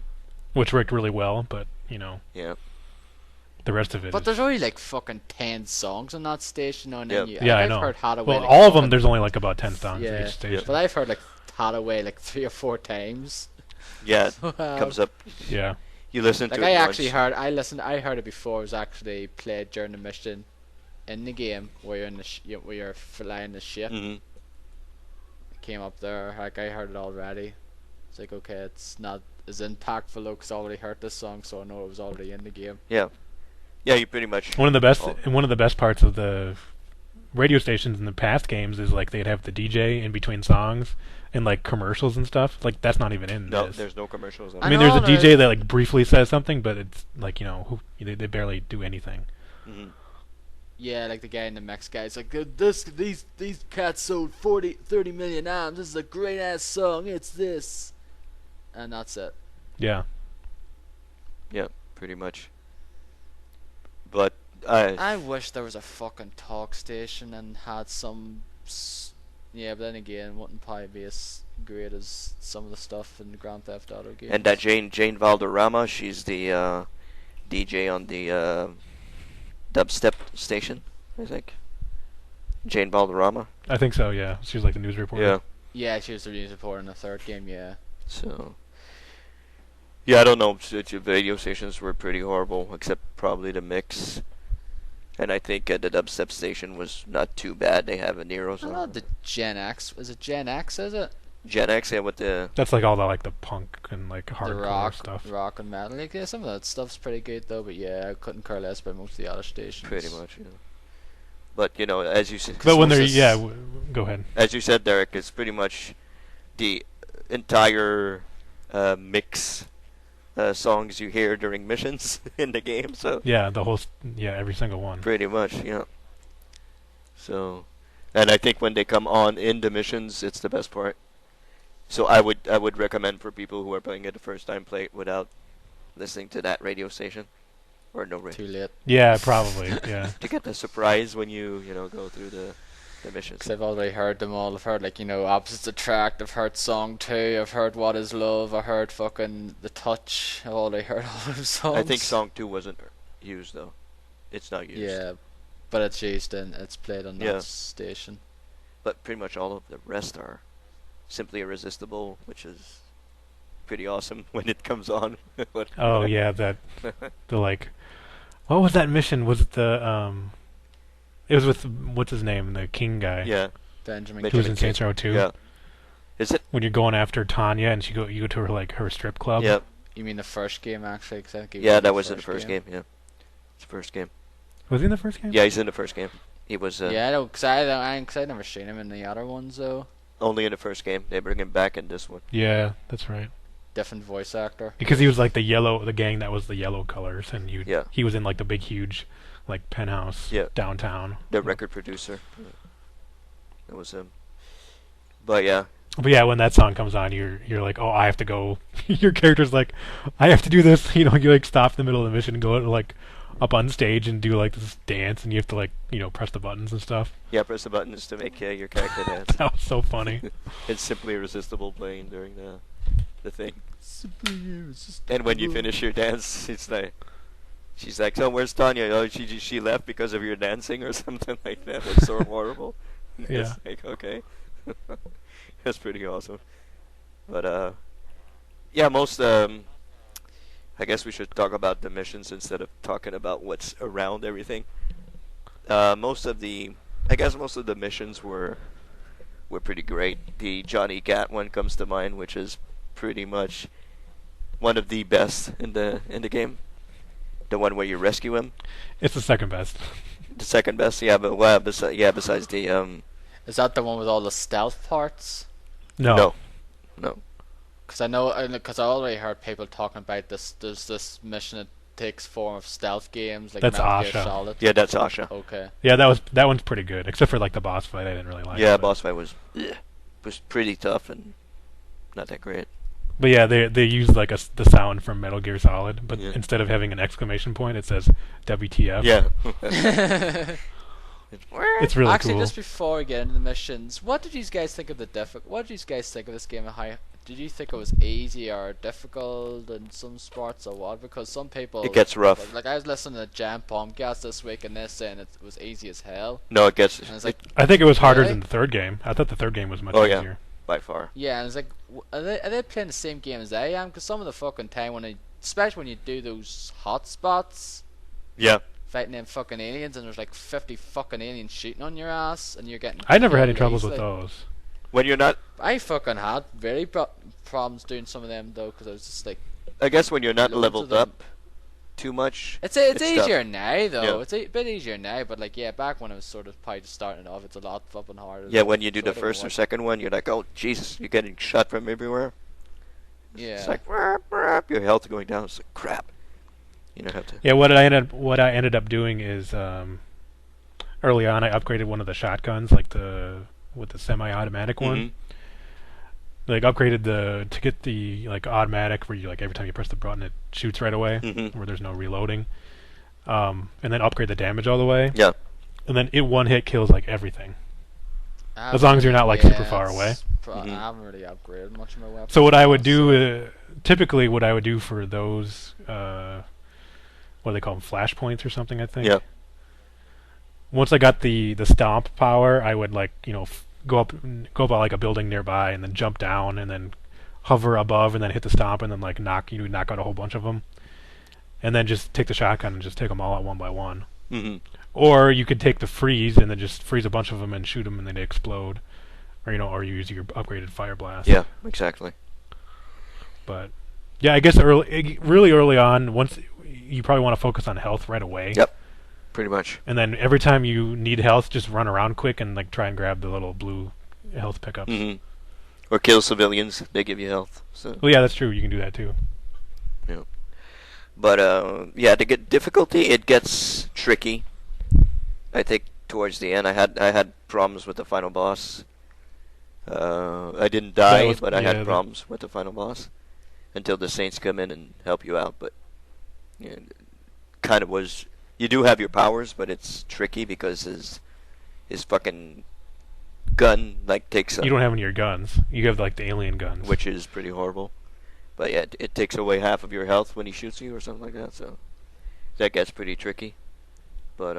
which worked really well. But Yeah. the rest of it. But is- there's only like fucking 10 songs on that station, and then Yep. Yeah, I I've know. heard Hathaway. well, like, all of them. fucking- There's only like about 10 songs Yeah. each station. But I've heard like Hathaway like 3 or 4 times. Yeah, it Wow. comes up. Yeah, You listen Like to it I once. actually I heard it before. It was actually played during the mission in the game where you're in the where you're flying the ship. Mhm. It came up there. Like I heard it already. It's like okay, it's not as impactful because I already heard this song, so I know it was already in the game. Yeah, you pretty much. one of Oh. the best parts of the radio stations in the past games is like they'd have the DJ in between songs and like commercials and stuff. Like that's not even in No, this. there's no commercials. On I I mean, it. there's a know DJ there- that like briefly says something, but it's like they barely do anything. Mhm. Yeah, like the guy in the mix guy. It's like these cats sold 30 million albums. This is a great ass song. It's this, and that's it. Yeah, Yeah, pretty much. But I I wish there was a fucking talk station and had some, Yeah, but then again, wouldn't probably be as great as some of the stuff in the Grand Theft Auto games. And that Jane Valderrama, she's the DJ on the dubstep station, I think. Jane Valderrama. I think so. Yeah, she was like the news reporter. Yeah. Yeah, she was the news reporter in the third game. Yeah. So. Yeah, I don't know. The radio stations were pretty horrible, except probably the mix. And I think the dubstep station was not too bad. They have a Nero's I on. don't know the Gen X. Is it Gen X? Is it? Gen X, yeah, with the. That's like all the punk and like hardcore stuff. Rock and metal. Like, yeah, some of that stuff's pretty good though. But yeah, I couldn't care less about most of the other stations. Pretty much, yeah. But as you said. But when they're go ahead. As you said, Derek, it's pretty much the entire mix. Songs you hear during missions in the game, so yeah, the whole every single one. Pretty much, yeah. So, and I think when they come on in the missions, it's the best part. So I would recommend for people who are playing it the first time, play it without listening to that radio station or no radio. Too late. Yeah, probably. Yeah. To get the surprise when you go through the missions. Because I've already heard them all. I've heard Opposites Attract. I've heard Song 2. I've heard What Is Love. I heard fucking The Touch. I've already heard all those songs. I think Song 2 wasn't used though. It's not used. Yeah, but it's used and it's played on that station. But pretty much all of the rest are Simply Irresistible, which is pretty awesome when it comes on. Oh yeah, the what was that mission? Was it the It was with what's his name, the King guy. Yeah, Benjamin. Who was in Saints Row 2. Yeah. Is it when you're going after Tanya and you go to her strip club? Yep. You mean the first game actually? Yeah, that was in the first game. Yeah, it's the first game. Was he in the first game? Yeah, he's in the first game. He was. Yeah, I know, cause I'd never seen him in the other ones though. Only in the first game. They bring him back in this one. Yeah, that's right. Different voice actor. Because he was like the gang that was the yellow colors, and he was in like the big huge, like penthouse downtown. The record producer. Yeah. That was him. But yeah. But yeah, when that song comes on, you're like, oh, I have to go. Your character's like, I have to do this. You like stop in the middle of the mission and go like up on stage and do like this dance, and you have to like press the buttons and stuff. Yeah, press the buttons to make your character dance. That was so funny. It's Simply Irresistible playing during the thing. Simply Irresistible. And when you finish your dance, it's like she's like, so where's Tanya? Oh, she left because of your dancing or something like that. It's so horrible. Yeah. It's like, okay. That's pretty awesome. But yeah, most I guess we should talk about the missions instead of talking about what's around everything. Most of the missions were pretty great. The Johnny Gat one comes to mind, which is pretty much one of the best in the game. The one where you rescue him. It's the second best. The second best, yeah, but besides the Is that the one with all the stealth parts? No. Because I already heard people talking about this. There's this mission that takes form of stealth games like that's Metal Gear Asha. Solid. Yeah, that's Asha. Okay. Yeah, that one's pretty good, except for like the boss fight. I didn't really like. Yeah, boss fight was pretty tough and not that great. But yeah, they used like the sound from Metal Gear Solid, but instead of having an exclamation point, it says WTF. Yeah. It's really Actually, cool. just before we get into the missions, what did you guys think of What did you guys think of this game? Did you think it was easy or difficult in some spots or what? Because some people It gets rough. Like I was listening to Jam Bombcast this week, and they're saying it was easy as hell. No, it gets. And it's like, I think it was harder really? than the third game. I thought the third game was much Oh, yeah. easier. By far. Yeah, and it's like, are they playing the same game as I am? Because some of the fucking time especially when you do those hot spots, Yeah. fighting them fucking aliens, and there's like 50 fucking aliens shooting on your ass, and you're getting. I never had any killed troubles with easily. those. When you're not, I fucking had very problems doing some of them though, because I was just like. I guess when you're not Loads of leveled them. up too much. It's tough. easier now though. Yeah. It's a bit easier now, but like back when I was sort of probably just starting off, it's a lot flipping harder. Yeah, when you do So I the don't know first or what- second one, you're like, oh Jesus, you're getting shot from everywhere. Yeah. It's like your health going down. It's like crap. You don't have to. Yeah, what I ended up doing is early on I upgraded one of the shotguns, like with the semi-automatic one. Mhm. Like upgraded to get the like automatic where you like every time you press the button it shoots right away, where there's no reloading. And then upgrade the damage all the way. Yeah. And then it one hit kills like everything. As long as you're not like super far away. I haven't really upgraded much of my weapon. So what I would do, typically what I would do for those, what do they call them, flashpoints or something, I think? Yeah. Once I got the stomp power, I would like, go up like a building nearby and then jump down and then hover above and then hit the stomp and then like knock out a whole bunch of them. And then just take the shotgun and just take them all out one by one. Mm-hmm. Or you could take the freeze and then just freeze a bunch of them and shoot them and then they explode. Or you use your upgraded fire blast. Yeah, exactly. But yeah, I guess really early on, once you probably want to focus on health right away. Yep, pretty much. And then every time you need health, just run around quick and like try and grab the little blue health pickups. Mm-hmm. Or kill civilians; they give you health. So. Well, yeah, that's true. You can do that too. Yeah. But to get difficulty, it gets tricky. I think towards the end, I had problems with the final boss. I didn't die, but I had problems with the final boss until the Saints come in and help you out. But kind of was. You do have your powers, but it's tricky because his fucking gun takes. You don't have any of your guns. You have like the alien guns, which is pretty horrible. But yeah, it takes away half of your health when he shoots you or something like that. So that gets pretty tricky. But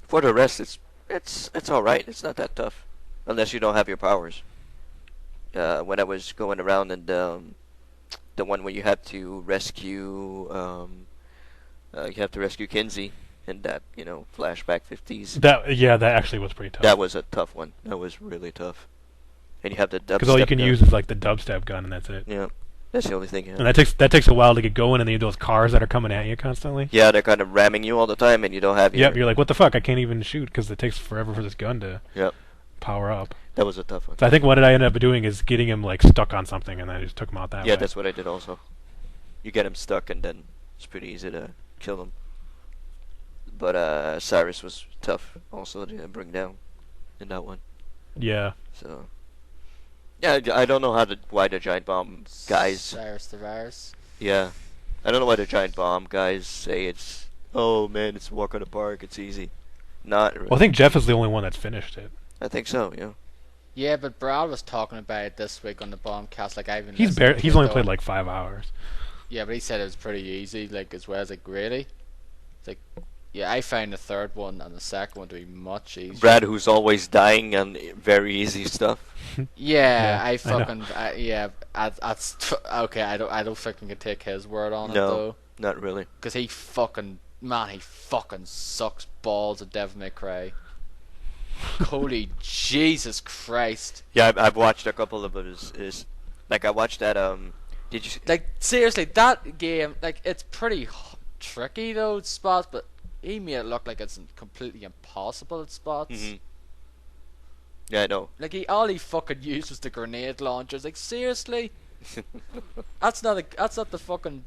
for the rest, it's all right. It's not that tough, unless you don't have your powers. When I was going around and the one where you have to rescue Kinsey in that flashback 50s. That actually was pretty tough. That was a tough one. That was really tough. And you have the dubstep. Because all you can use is like the dubstep gun, and that's it. Yeah, that's the only thing. And that takes a while to get going, and then you have those cars that are coming at you constantly. Yeah, they're kind of ramming you all the time, and you don't have your... Yep, you're like, what the fuck? I can't even shoot because it takes forever for this gun to power up. That was a tough one. So I think what I ended up doing is getting him like stuck on something, and then I just took him out that way. Yeah, that's what I did also. You get him stuck, and then it's pretty easy to kill him. But Cyrus was tough also to bring down in that one. Yeah. So... Yeah, I don't know why the giant bomb guys... Cyrus the virus. Yeah. I don't know why the giant bomb guys say it's... Oh, man, it's a walk on the park, it's easy. Not really. Well, I think Jeff is the only one that's finished it. I think so, yeah. Yeah, but Brad was talking about it this week on the Bombcast. Like, He's only played like 5 hours. Yeah, but he said it was pretty easy, like, as well as like really. It's like... Yeah, I found the third one and the second one to be much easier. Brad, who's always dying on very easy stuff. Yeah, I fucking okay. I don't think I can take his word on it though. No, not really. Because he fucking sucks balls of Devil May Cry. Holy Jesus Christ! Yeah, I've watched a couple of his like I watched that. Did you like seriously that game? Like it's pretty tricky though spots, but. He made it look like it's completely impossible at spots. Mm-hmm. Yeah, I know. Like all he fucking used was the grenade launchers. Like seriously, that's not the fucking.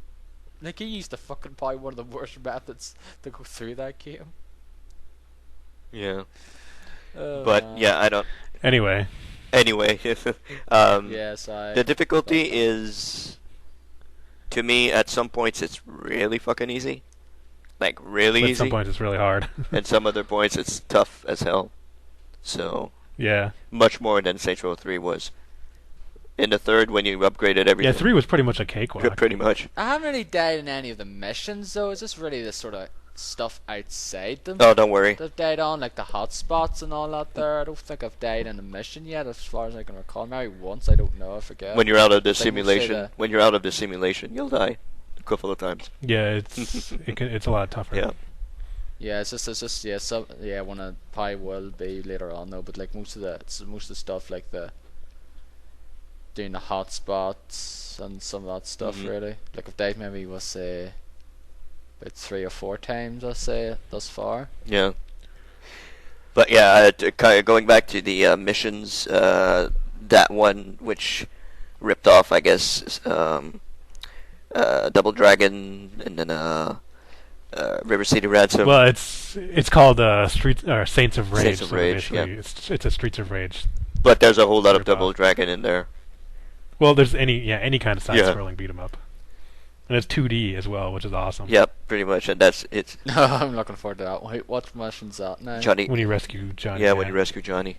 Like he used to fucking probably one of the worst methods to go through that game. Yeah. But yeah, I don't. Anyway. Yes, the difficulty is, to me, at some points it's really fucking easy. Like really easy. At some points it's really hard. And some other points it's tough as hell. So yeah, much more than Saints Row 3 was. In the third, when you upgraded everything. Yeah, 3 was pretty much a cakewalk. Pretty much. I haven't really died in any of the missions though. Is this really the sort of stuff outside them? Oh, don't worry. I've died on like the hotspots and all that. There, I don't think I've died in a mission yet, as far as I can recall. Maybe once. I don't know. I forget. When you're out of the simulation, you'll die. Couple of times. Yeah, it's a lot tougher. Yeah. Yeah, it's just one of probably will be later on though, but like most of the stuff like the doing the hotspots and some of that stuff really. Like I've died maybe about 3 or 4 times I'll say thus far. Yeah. But yeah, going back to the missions, that one which ripped off, I guess. Double Dragon, and then River City Ransom. Well, it's called Saints of Rage. Saints of Rage, yeah. It's a Streets of Rage. But there's a whole lot of Double Dragon in there. Well, there's any kind of side-scrolling beat 'em up. And it's 2D as well, which is awesome. Yep, pretty much, and it's I'm looking forward to that. Wait, what mission's that now? Johnny. When you rescue Johnny. Yeah, when you rescue Johnny.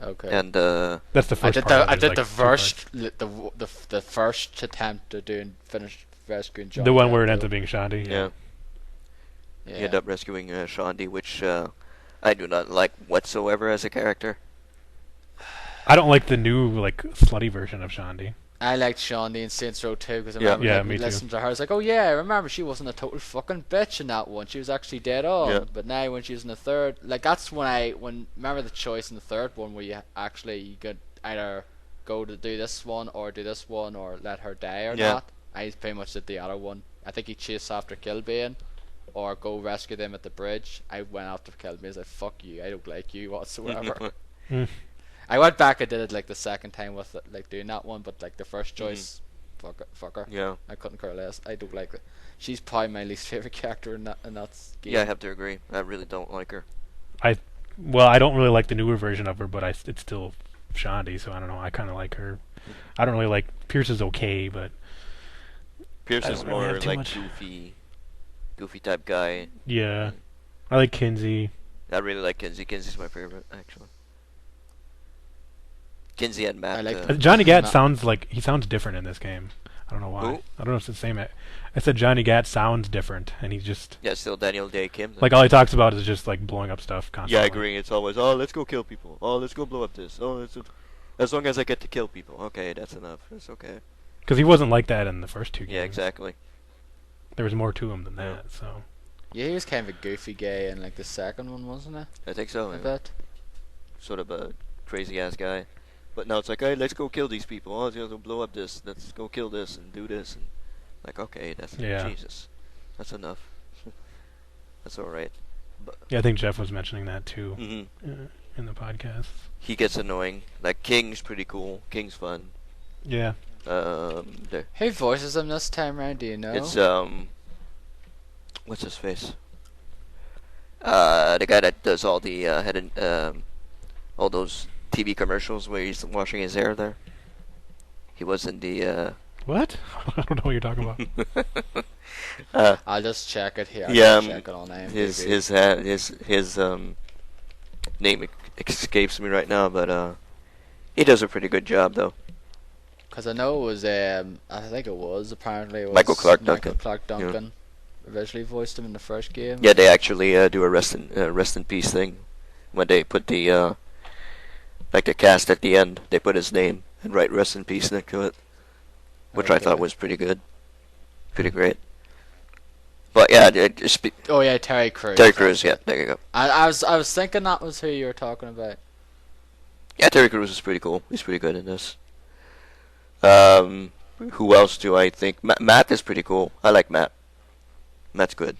Okay. And that's the first part. I did the first attempt of finish rescuing Johnny. The one where it ends up being Shandy. Yeah. You end up rescuing Shandy, which I do not like whatsoever as a character. I don't like the new slutty version of Shandy. I liked Shandy in Saints Row 2 because I remember me listening to her. I was like, oh yeah, I remember she wasn't a total fucking bitch in that one. She was actually dead on. Yeah. But now when she was in the third, that's when remember the choice in the third one where you could either go to do this one or do this one or let her die or not. I pretty much did the other one. I think he chased after Kilbane or go rescue them at the bridge. I went after Kilbane. I was like, fuck you, I don't like you whatsoever. I went back and did it the second time with doing that one, but the first choice, fuck her. Yeah. I couldn't care less. I don't like it. She's probably my least favorite character in that game. Yeah, I have to agree. I really don't like her. I don't really like the newer version of her, but it's still Shandy, so I don't know. I kind of like her. I don't really like Pierce is okay, but Pierce is more much. goofy type guy. Yeah, I like Kinsey. I really like Kinsey. Kinsey's my favorite, actually. Kinsey and Matt. Johnny Gat sounds different in this game. I don't know why. Who? I don't know if it's the same. I said Johnny Gat sounds different, and he's just still Daniel Day Kim. All he talks about is just blowing up stuff constantly. Yeah, I agree. It's always let's go kill people. Let's go blow up this. As long as I get to kill people. Okay, that's enough. It's okay. Because he wasn't like that in the first two games. Yeah, exactly. There was more to him than that. So. Yeah, he was kind of a goofy guy in the second one, wasn't he? I think so. I bet. Sort of a crazy ass guy. But now it's hey, let's go kill these people. Let's go blow up this. Let's go kill this and do this. And okay, that's Jesus. That's enough. That's all right. But yeah, I think Jeff was mentioning that too in the podcast. He gets annoying. King's pretty cool. King's fun. Yeah. Who voices him this time around? Do you know? It's what's his face? The guy that does all the all those TV commercials where he's washing his hair there. He was in the What? I don't know what you're talking about. I'll just check it here. Check it on IMDb. His name escapes me right now, but he does a pretty good job though. Because I know it was I think it was apparently Michael Clark Duncan. Yeah. Originally voiced him in the first game. Yeah, they actually do a rest in peace thing when they put the the cast at the end. They put his name and write rest in peace next to it, which I thought was pretty good, pretty great. But yeah, Terry Crews. Terry Crews, yeah, there you go. I was thinking that was who you were talking about. Yeah, Terry Crews is pretty cool. He's pretty good in this. Who else do I think? Matt is pretty cool. I like Matt. Matt's good.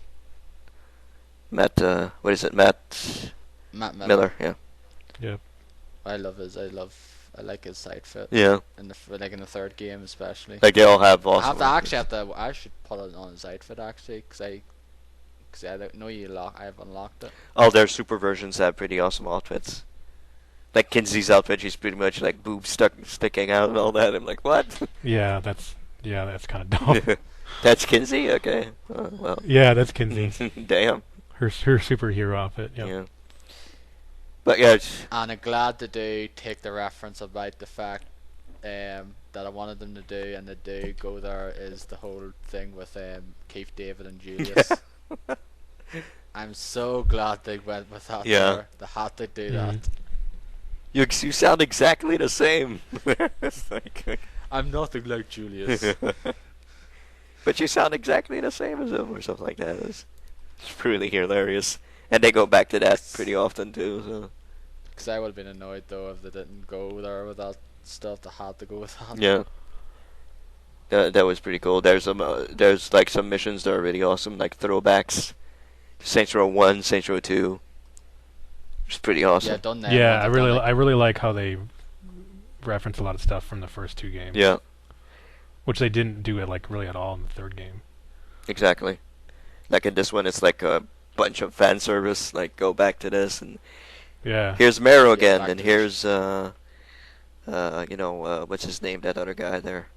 Matt, what is it? Matt Miller, yeah. Yep. I like his side fit. Yeah. In the third game especially. They all have awesome. I should put it on his outfit actually, because I don't know I have unlocked it. Oh, their super versions have pretty awesome outfits. Like Kinsey's outfit, she's pretty much boobs sticking out and all that. I'm like, what? Yeah, that's kind of dumb. That's Kinsey? Okay. Well. Yeah, that's Kinsey. Damn. Her superhero outfit. Yep. Yeah. But yeah. And I'm glad they take the reference about the fact that I wanted them to do, and they do go there, is the whole thing with Keith David and Julius. I'm so glad they went with that. Yeah. They had to do that. You sound exactly the same. I'm nothing like Julius. But you sound exactly the same as him, or something like that. It's really hilarious. And they go back to that pretty often, too. So. Because I would have been annoyed, though, if they didn't go there with that stuff. They had to go with that. Yeah. That was pretty cool. There's some missions that are really awesome, like throwbacks. Saints Row 1, Saints Row 2. It's pretty awesome. Yeah, done that. Yeah, I really like how they reference a lot of stuff from the first two games. Yeah. Which they didn't do it really at all in the third game. Exactly. Like in this one, it's a bunch of fan service. Go back to this, and here's Mero again, and here's what's his name? That other guy there.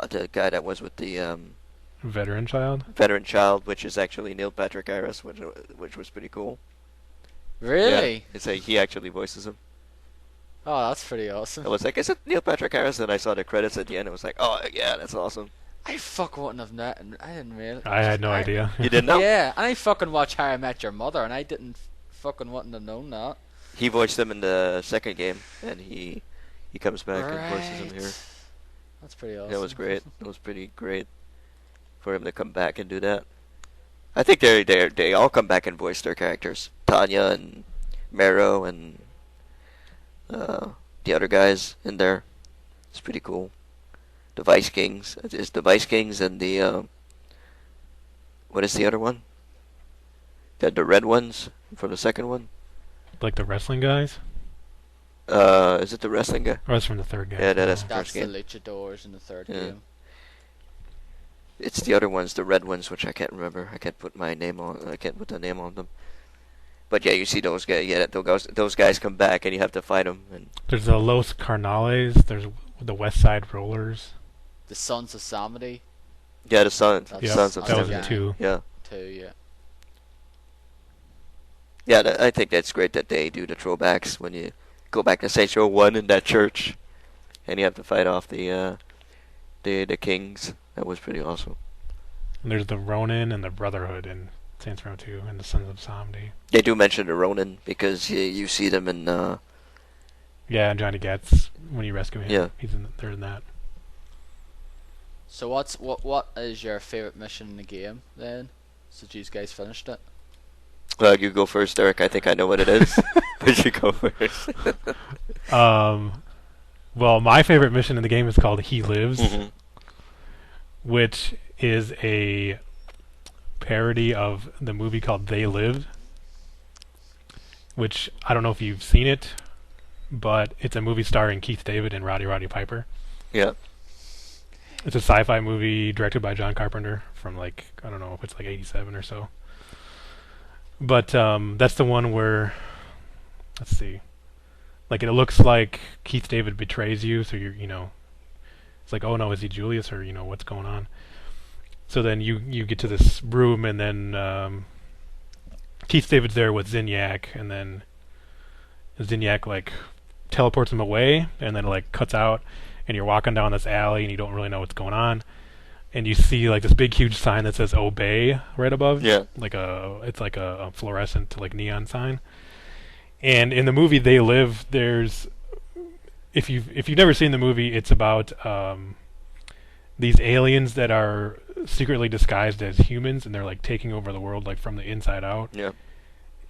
the guy that was with the Veteran child. veteran child, which is actually Neil Patrick Harris, which was pretty cool. Really? Yeah, it's he actually voices him. Oh, that's pretty awesome. I was like, is it Neil Patrick Harris? And I saw the credits at the end. I was like, oh yeah, that's awesome. I fuck wouldn't have known. I didn't really. I had no idea. You didn't know? Yeah, and I fucking watched How I Met Your Mother, and I didn't fucking wouldn't have known that. He voiced him in the second game, and he comes back and voices him here. That's pretty awesome. That was great. It was pretty great for him to come back and do that. I think they all come back and voice their characters. Tanya and Mero and the other guys in there. It's pretty cool. The Vice Kings. It's the Vice Kings and the what is the other one? The red ones from the second one. Like the wrestling guys? Is it the wrestling guy? Or that's from the third game. Yeah, that's the That's first the game. luchadors in the third Yeah. game. It's the other ones, the red ones, which I can't remember. I can't put my name on. I can't put the name on them. But yeah, you see those guys. Yeah, those guys come back, and you have to fight them. And There's the Los Carnales. There's the West Side Rollers. The Sons of Samedi, yeah, the Sons. That's- Yeah, Sons of that was Sam. in 2. Yeah, too, yeah. yeah. I think that's great that they do the throwbacks when you go back to Saints Row 1 in that church, and you have to fight off the kings. That was pretty awesome. And there's the Ronin and the Brotherhood in Saints Row 2 and the Sons of Samedi. They do mention the Ronin because you see them in. Yeah, and Johnny Getz when you rescue him. Yeah. They're in that. So what is your favorite mission in the game then? Since you guys finished it. You go first, Derek. I think I know what it is. But you go first. Well, my favorite mission in the game is called He Lives, Mhm. which is a parody of the movie called They Lived, which I don't know if you've seen it, but it's a movie starring Keith David and Roddy Piper. Yeah. It's a sci-fi movie directed by John Carpenter from I don't know if it's 87 or so. But that's the one where, let's see, it looks like Keith David betrays you, so it's like, oh no, is he Julius, or what's going on? So then you get to this room, and then Keith David's there with Zinyak, and then Zinyak teleports him away, and then cuts out, and you're walking down this alley, and you don't really know what's going on, and you see this big huge sign that says "Obey" right above. Yeah. It's like a fluorescent neon sign. And in the movie They Live, there's if you've never seen the movie, it's about these aliens that are secretly disguised as humans, and they're taking over the world from the inside out. Yeah.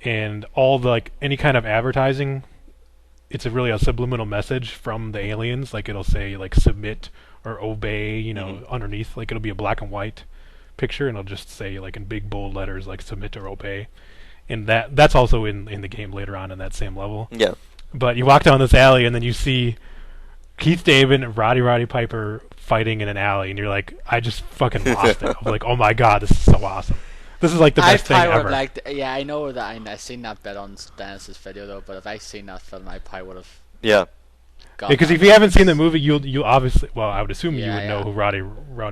And all the any kind of advertising, it's really a subliminal message from the aliens. It'll say submit or obey, underneath. It'll be a black and white picture, and it'll just say in big bold letters submit or obey. And that's also in the game later on in that same level. Yeah. But you walk down this alley, and then you see Keith David and Roddy Piper fighting in an alley, and you're like, I just fucking lost it. I'm like, oh my god, this is so awesome. This is the best thing ever. Yeah, I know that I seen that bit on Dennis's video though, but if I seen that film, I probably would have. Yeah. Because if you haven't seen the movie, you'll obviously, well, I would assume you would know who Roddy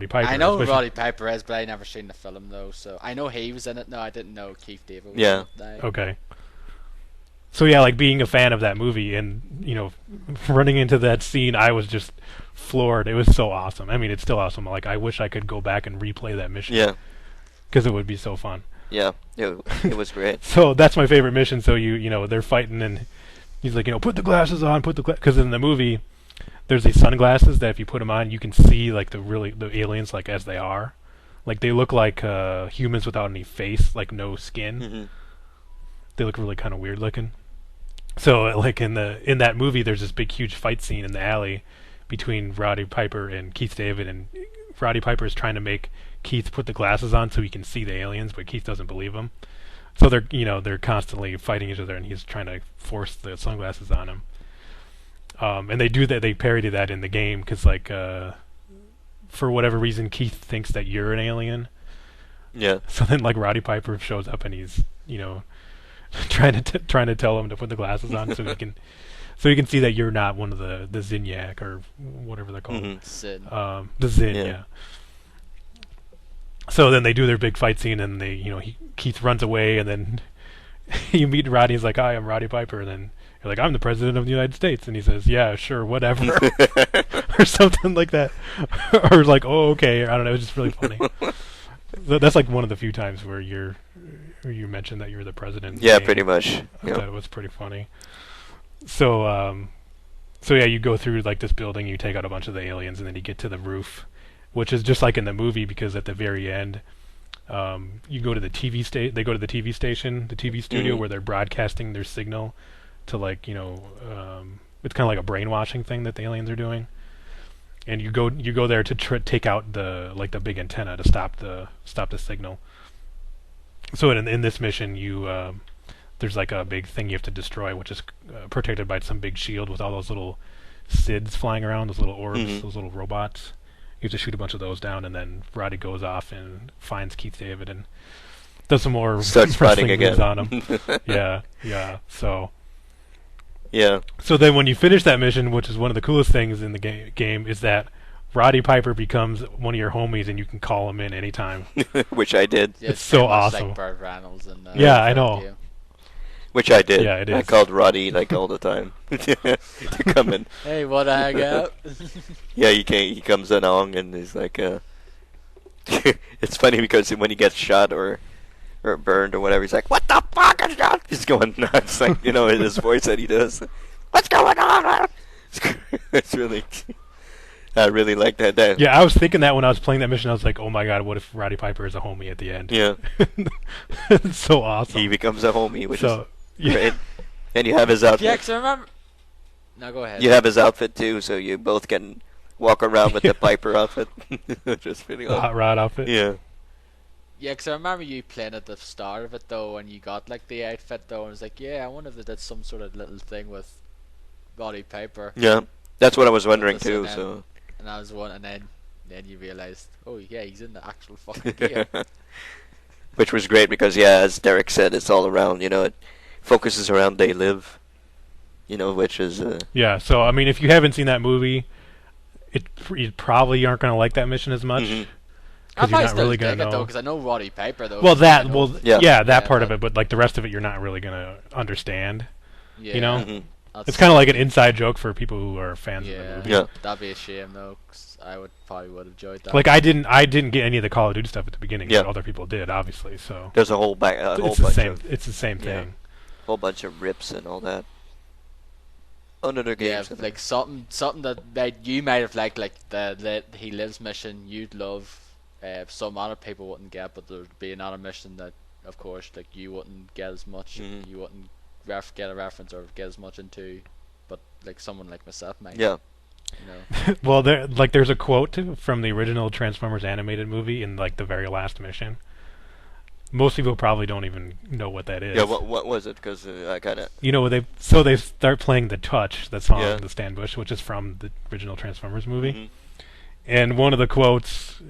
Piper is. I know who Roddy Piper is, but I never seen the film though, so I know he was in it. No, I didn't know Keith David was in it. Okay. So yeah, being a fan of that movie and running into that scene, I was just floored. It was so awesome. I mean, it's still awesome. I wish I could go back and replay that mission. Yeah. Because it would be so fun. Yeah. It was great. So that's my favorite mission. So they're fighting, and he's like, put the glasses on, because in the movie there's these sunglasses that if you put them on, you can see the aliens as they are. They look like humans without any face, no skin. Mm-hmm. They look really kind of weird looking. So in that movie, there's this big huge fight scene in the alley between Roddy Piper and Keith David, and Roddy Piper is trying to make Keith put the glasses on so he can see the aliens, but Keith doesn't believe him. So they're constantly fighting each other, and he's trying to force the sunglasses on him. And they do that. They parody that in the game because for whatever reason, Keith thinks that you're an alien. Yeah. So then Roddy Piper shows up, and he's trying to tell him to put the glasses on so he can So you can see that you're not one of the Zinyak or whatever they're called. Sin. The Zin, yeah. So then they do their big fight scene, and Keith runs away, and then you meet Roddy. He's like, "Hi, I'm Roddy Piper," and then you're like, "I'm the president of the United States," and he says, "Yeah, sure, whatever," or something like that, or like, "Oh, okay." I don't know. It's just really funny. So that's like one of the few times where you mentioned that you're the president. Yeah, pretty much. I thought it was pretty funny. So yeah, you go through like this building, you take out a bunch of the aliens, and then you get to the roof, which is just like in the movie, because at the very end, you go to the TV station. They go to the TV station, the TV studio, where they're broadcasting their signal to like it's kind of like a brainwashing thing that the aliens are doing. And you go there to take out the big antenna to stop the signal. So in this mission, there's like a big thing you have to destroy, which is protected by some big shield with all those little SIDS flying around, those little orbs, those little robots. You have to shoot a bunch of those down, and then Roddy goes off and finds Keith David and does some more starts fighting again on him. Yeah. So. Yeah. So then when you finish that mission, which is one of the coolest things in the game, is that Roddy Piper becomes one of your homies, and you can call him in anytime. Which I did. Yeah, it's so awesome. Like Burt Reynolds and, yeah, I know. Which I did. Yeah, it is. I called Roddy like all the time to come in. Hey, what I got? Yeah, he comes along and he's like, it's funny because when he gets shot or burned or whatever, he's like, "What the fuck is that?" He's going nuts, like, in his voice that he does. What's going on? It's really, I really like that. Yeah, I was thinking that when I was playing that mission. I was like, "Oh my god, what if Roddy Piper is a homie at the end?" Yeah. It's so awesome. He becomes a homie, which is yeah. great. And you have his outfit. Yeah, 'cause I remember. No, go ahead. You have his outfit too, so you both can walk around with the Piper outfit. Just really The hot rod outfit. Yeah. Yeah, 'cause I remember you playing at the start of it though, and you got like the outfit though, and I was like, yeah, I wonder if they did some sort of little thing with Roddy Piper. Yeah, that's what I was wondering too. So. And I was one, and then you realized, oh yeah, he's in the actual fucking gear. Which was great because, yeah, as Derek said, it's all around. It focuses around They Live. Which is. Yeah. So I mean, if you haven't seen that movie, you probably aren't going to like that mission as much. I Because you're not really going going to know. because I know Roddy Piper though. Well, that that part but of it, but like the rest of it, you're not really going to understand. Yeah. You know, it's kind of like an inside joke for people who are fans of the movie. Yeah, that'd be a shame though, 'cause I probably would have enjoyed that. Like I didn't get any of the Call of Duty stuff at the beginning, Yeah. but other people did, obviously. So there's a whole it's the same thing. Whole bunch of rips and all that. Another game. Yeah, like something that you might have liked, like the He Lives mission, you'd love. Some other people wouldn't get, but there'd be another mission that, of course, like you wouldn't get as much. You wouldn't get a reference or get as much into, but like someone like myself might. Yeah. Well, there's a quote from the original Transformers animated movie in like the very last mission. Most people probably don't even know what that is. Yeah, what was it? Because I kind of. They start playing the Touch, that song, the Stan Bush, which is from the original Transformers movie. And one of the quotes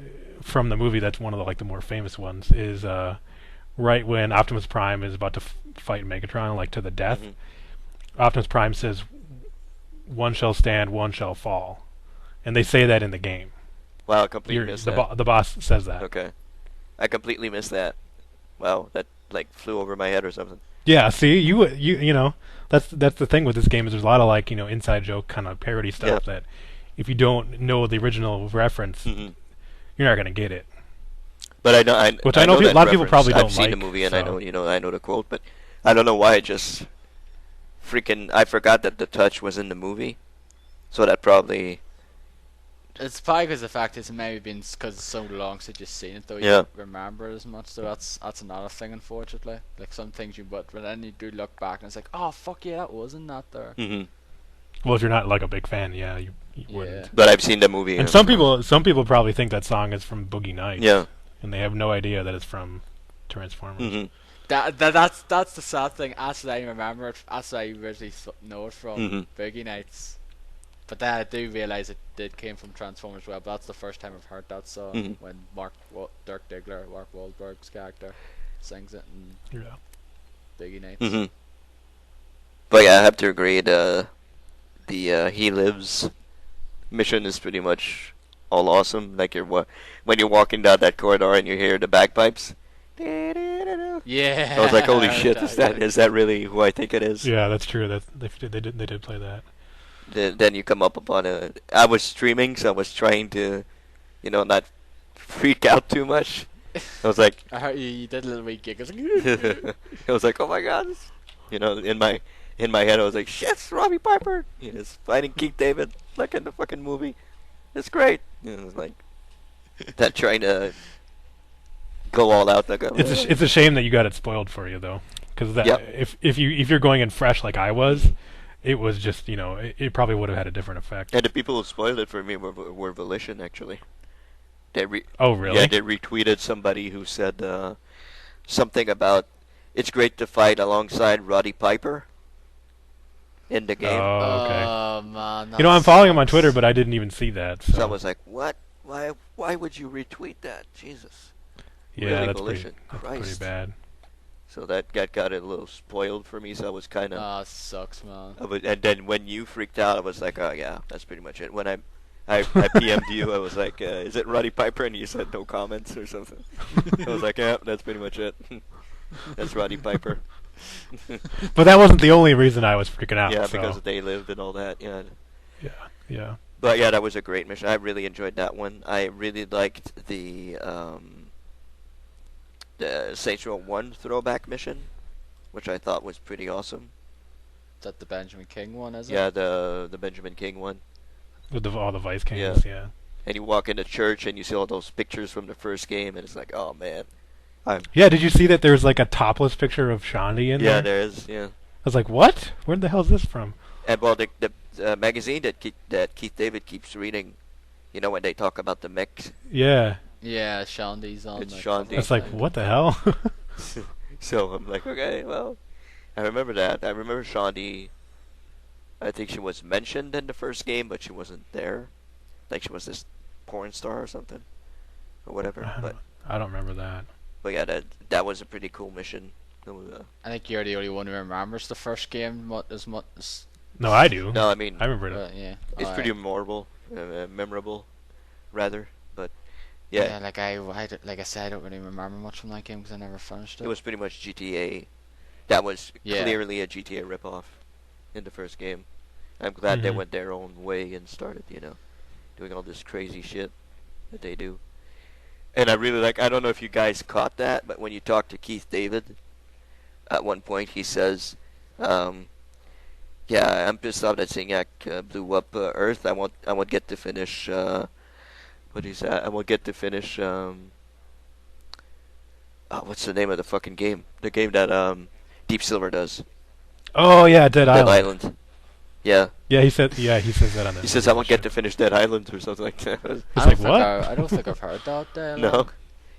from the movie, that's one of the more famous ones, is right when Optimus Prime is about to fight Megatron, like to the death. Optimus Prime says, "One shall stand, one shall fall," and they say that in the game. Wow, I completely missed that. The boss says that. Okay, I completely missed that. Wow, that flew over my head or something. Yeah, see, you know, that's the thing with this game, is there's a lot of inside joke kind of parody stuff that if you don't know the original reference, you're not gonna get it. But I know a lot of people probably don't like. I've seen the movie and I know the quote, but I don't know why it just I forgot that the Touch was in the movie, so that probably. It's probably because the fact is it maybe been because it's so long since you've seen it though you don't remember it as much. So that's another thing, unfortunately. Like some things but then you do look back and it's like, oh fuck yeah, that wasn't that there. Well, if you're not a big fan, you wouldn't. But I've seen the movie. And some people probably think that song is from Boogie Nights. Yeah. And they have no idea that it's from Transformers. That's the sad thing. That's what I remember it. That's what I originally know it from Boogie Nights. But then I do realise it came from Transformers as well. But that's the first time I've heard that song when Dirk Diggler, Mark Wahlberg's character, sings it in Boogie Nights. But yeah, I have to agree. the He Lives mission is pretty much all awesome. Like when you're walking down that corridor and you hear the bagpipes. Yeah. I was like, holy shit, is that really who I think it is? Yeah, that's true. They did play that. Then you come up upon I was streaming, so I was trying to, not freak out too much. I was like, I heard you did a little wee giggle. I was like, oh my god, in my head, I was like, shit, it's Robbie Piper. He's fighting Keith David, like in the fucking movie. It's great. It was like that trying to go all out. Like It's a shame that you got it spoiled for you though, because Yep. if you're going in fresh like I was, it was just it probably would have had a different effect. And the people who spoiled it for me were Volition, actually. Oh really? Yeah, they retweeted somebody who said something about it's great to fight alongside Roddy Piper in the game. Oh okay. Oh man. I'm following him on Twitter, but I didn't even see that. So I was like, what? Why would you retweet that? Jesus. Yeah, Really, that's Volition. pretty Christ. bad. So that got a little spoiled for me, so I was kind of... Oh, sucks, man. and then when you freaked out, I was like, oh yeah, that's pretty much it. When I PM'd you, I was like, is it Roddy Piper? And you said no comments or something. I was like, yeah, that's pretty much it. That's Roddy Piper. But that wasn't the only reason I was freaking out. Yeah, so. because they lived and all that, yeah. Yeah. But yeah, that was a great mission. I really enjoyed that one. I really liked the Saints Row 1 throwback mission, which I thought was pretty awesome. Is that the Benjamin King one, is it? Yeah, the Benjamin King one. With all the Vice Kings, yeah. And you walk into church and you see all those pictures from the first game, and it's like, oh man. Yeah, did you see that there's like a topless picture of Shandy in there? Yeah, there is, yeah. I was like, what? Where the hell is this from? And well, the magazine that Keith David keeps reading, when they talk about the mech. Yeah. Yeah, Shandy's on. It's Shandy. It's like, what the hell? So I'm like, okay, well, I remember that. I remember Shandy. I think she was mentioned in the first game, but she wasn't there. Like she was this porn star or something, or whatever. I don't remember that. But yeah, that was a pretty cool mission. I think you're the only one who remembers the first game as much. No, I do. No, I mean, I remember it. Yeah. It's pretty memorable, rather. But yeah, Yeah, like I said, I don't really remember much from that game because I never finished it. it was pretty much GTA. That was Yeah. clearly a GTA ripoff in the first game. I'm glad they Mhm. went their own way and started, doing all this crazy shit that they do. And I really I don't know if you guys caught that, but when you talk to Keith David, at one point he says, yeah, I'm pissed off that Signac blew up Earth. I won't get to finish, what do you say? I won't get to finish, what's the name of the fucking game? The game that Deep Silver does. Oh yeah, Dead Dead Island. Island. Yeah. Yeah, he says that on the. He says, I won't get to finish Dead Island or something like that. He's like, what? I don't think I've heard that. No.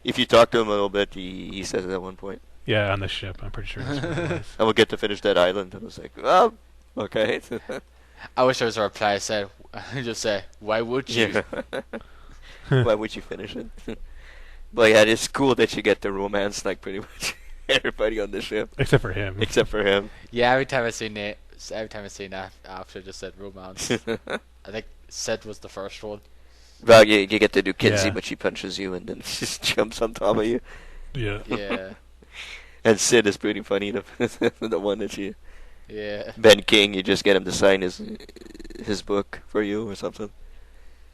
If you talk to him a little bit, he says it at one point. Yeah, on the ship. I'm pretty sure that's what it was. I will get to finish Dead Island. And I was like, oh, okay. I wish there was a reply said, just say, why would you? Yeah. Why would you finish it? But yeah, it's cool that you get to romance pretty much everybody on the ship. Except for him. Except for him. Yeah, every time I seen that after just said romance. I think Sid was the first one. Well, you get to do Kinsey, Yeah. but she punches you and then she just jumps on top of you. Yeah. Yeah. And Sid is pretty funny, the one that you... Yeah. Ben King, you just get him to sign his book for you or something.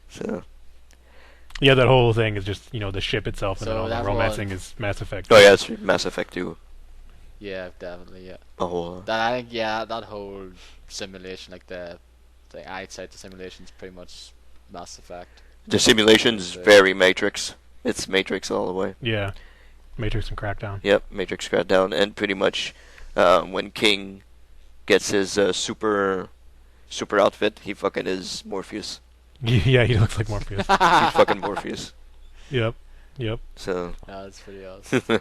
So... Yeah, that whole thing is just the ship itself, and So then all the that romancing one- is Mass Effect. Oh yeah, it's Mass Effect 2. Yeah, definitely, yeah. A whole... That I think, yeah, that whole simulation, like the outside the simulation's pretty much Mass Effect. The simulation's very Matrix. It's Matrix all the way. Yeah. Matrix and Crackdown. Yep, Matrix Crackdown, and pretty much when King gets his super outfit, he fucking is Morpheus. Yeah, he looks like Morpheus. He's fucking Morpheus. Yep. So... Yeah, that's pretty awesome.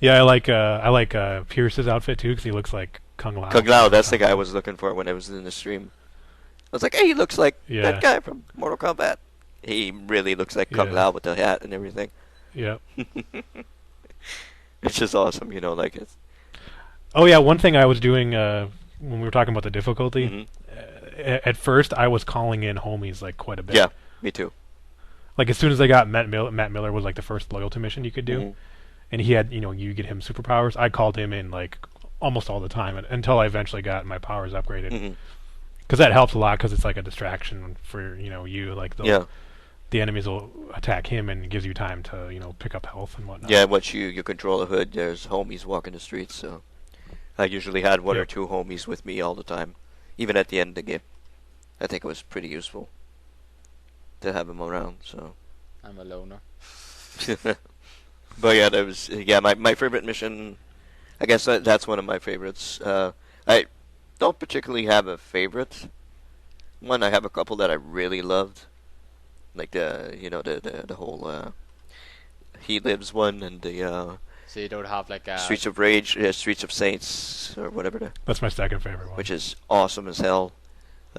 Yeah, I like Pierce's outfit too because he looks like Kung Lao. Kung Lao, that's the guy I was looking for when I was in the stream. I was like, hey, he looks like Yeah. that guy from Mortal Kombat. He really looks like Kung Yeah. Lao with the hat and everything. Yep. It's just awesome, like it's... Oh yeah, one thing I was doing when we were talking about the difficulty, Mhm. at first I was calling in homies like quite a bit. Yeah, me too. Like as soon as I got Matt Miller was like the first loyalty mission you could do, Mm-hmm. and he had you get him superpowers. I called him in like almost all the time until I eventually got my powers upgraded. Mm-hmm. Because that helps a lot because it's like a distraction for you like Yeah. the enemies will attack him and it gives you time to pick up health and whatnot. Yeah, once you control the hood, there's homies walking the streets, so I usually had one or Yep. two homies with me all the time, even at the end of the game. I think it was pretty useful to have them around, so. I'm a loner. But yeah, that was my favorite mission. I guess that's one of my favorites. I don't particularly have a favorite one. I have a couple that I really loved, like the whole He Lives one and the So you don't have like a Streets of Rage, Streets of Saints or whatever, That's my second favorite one. which is awesome as hell.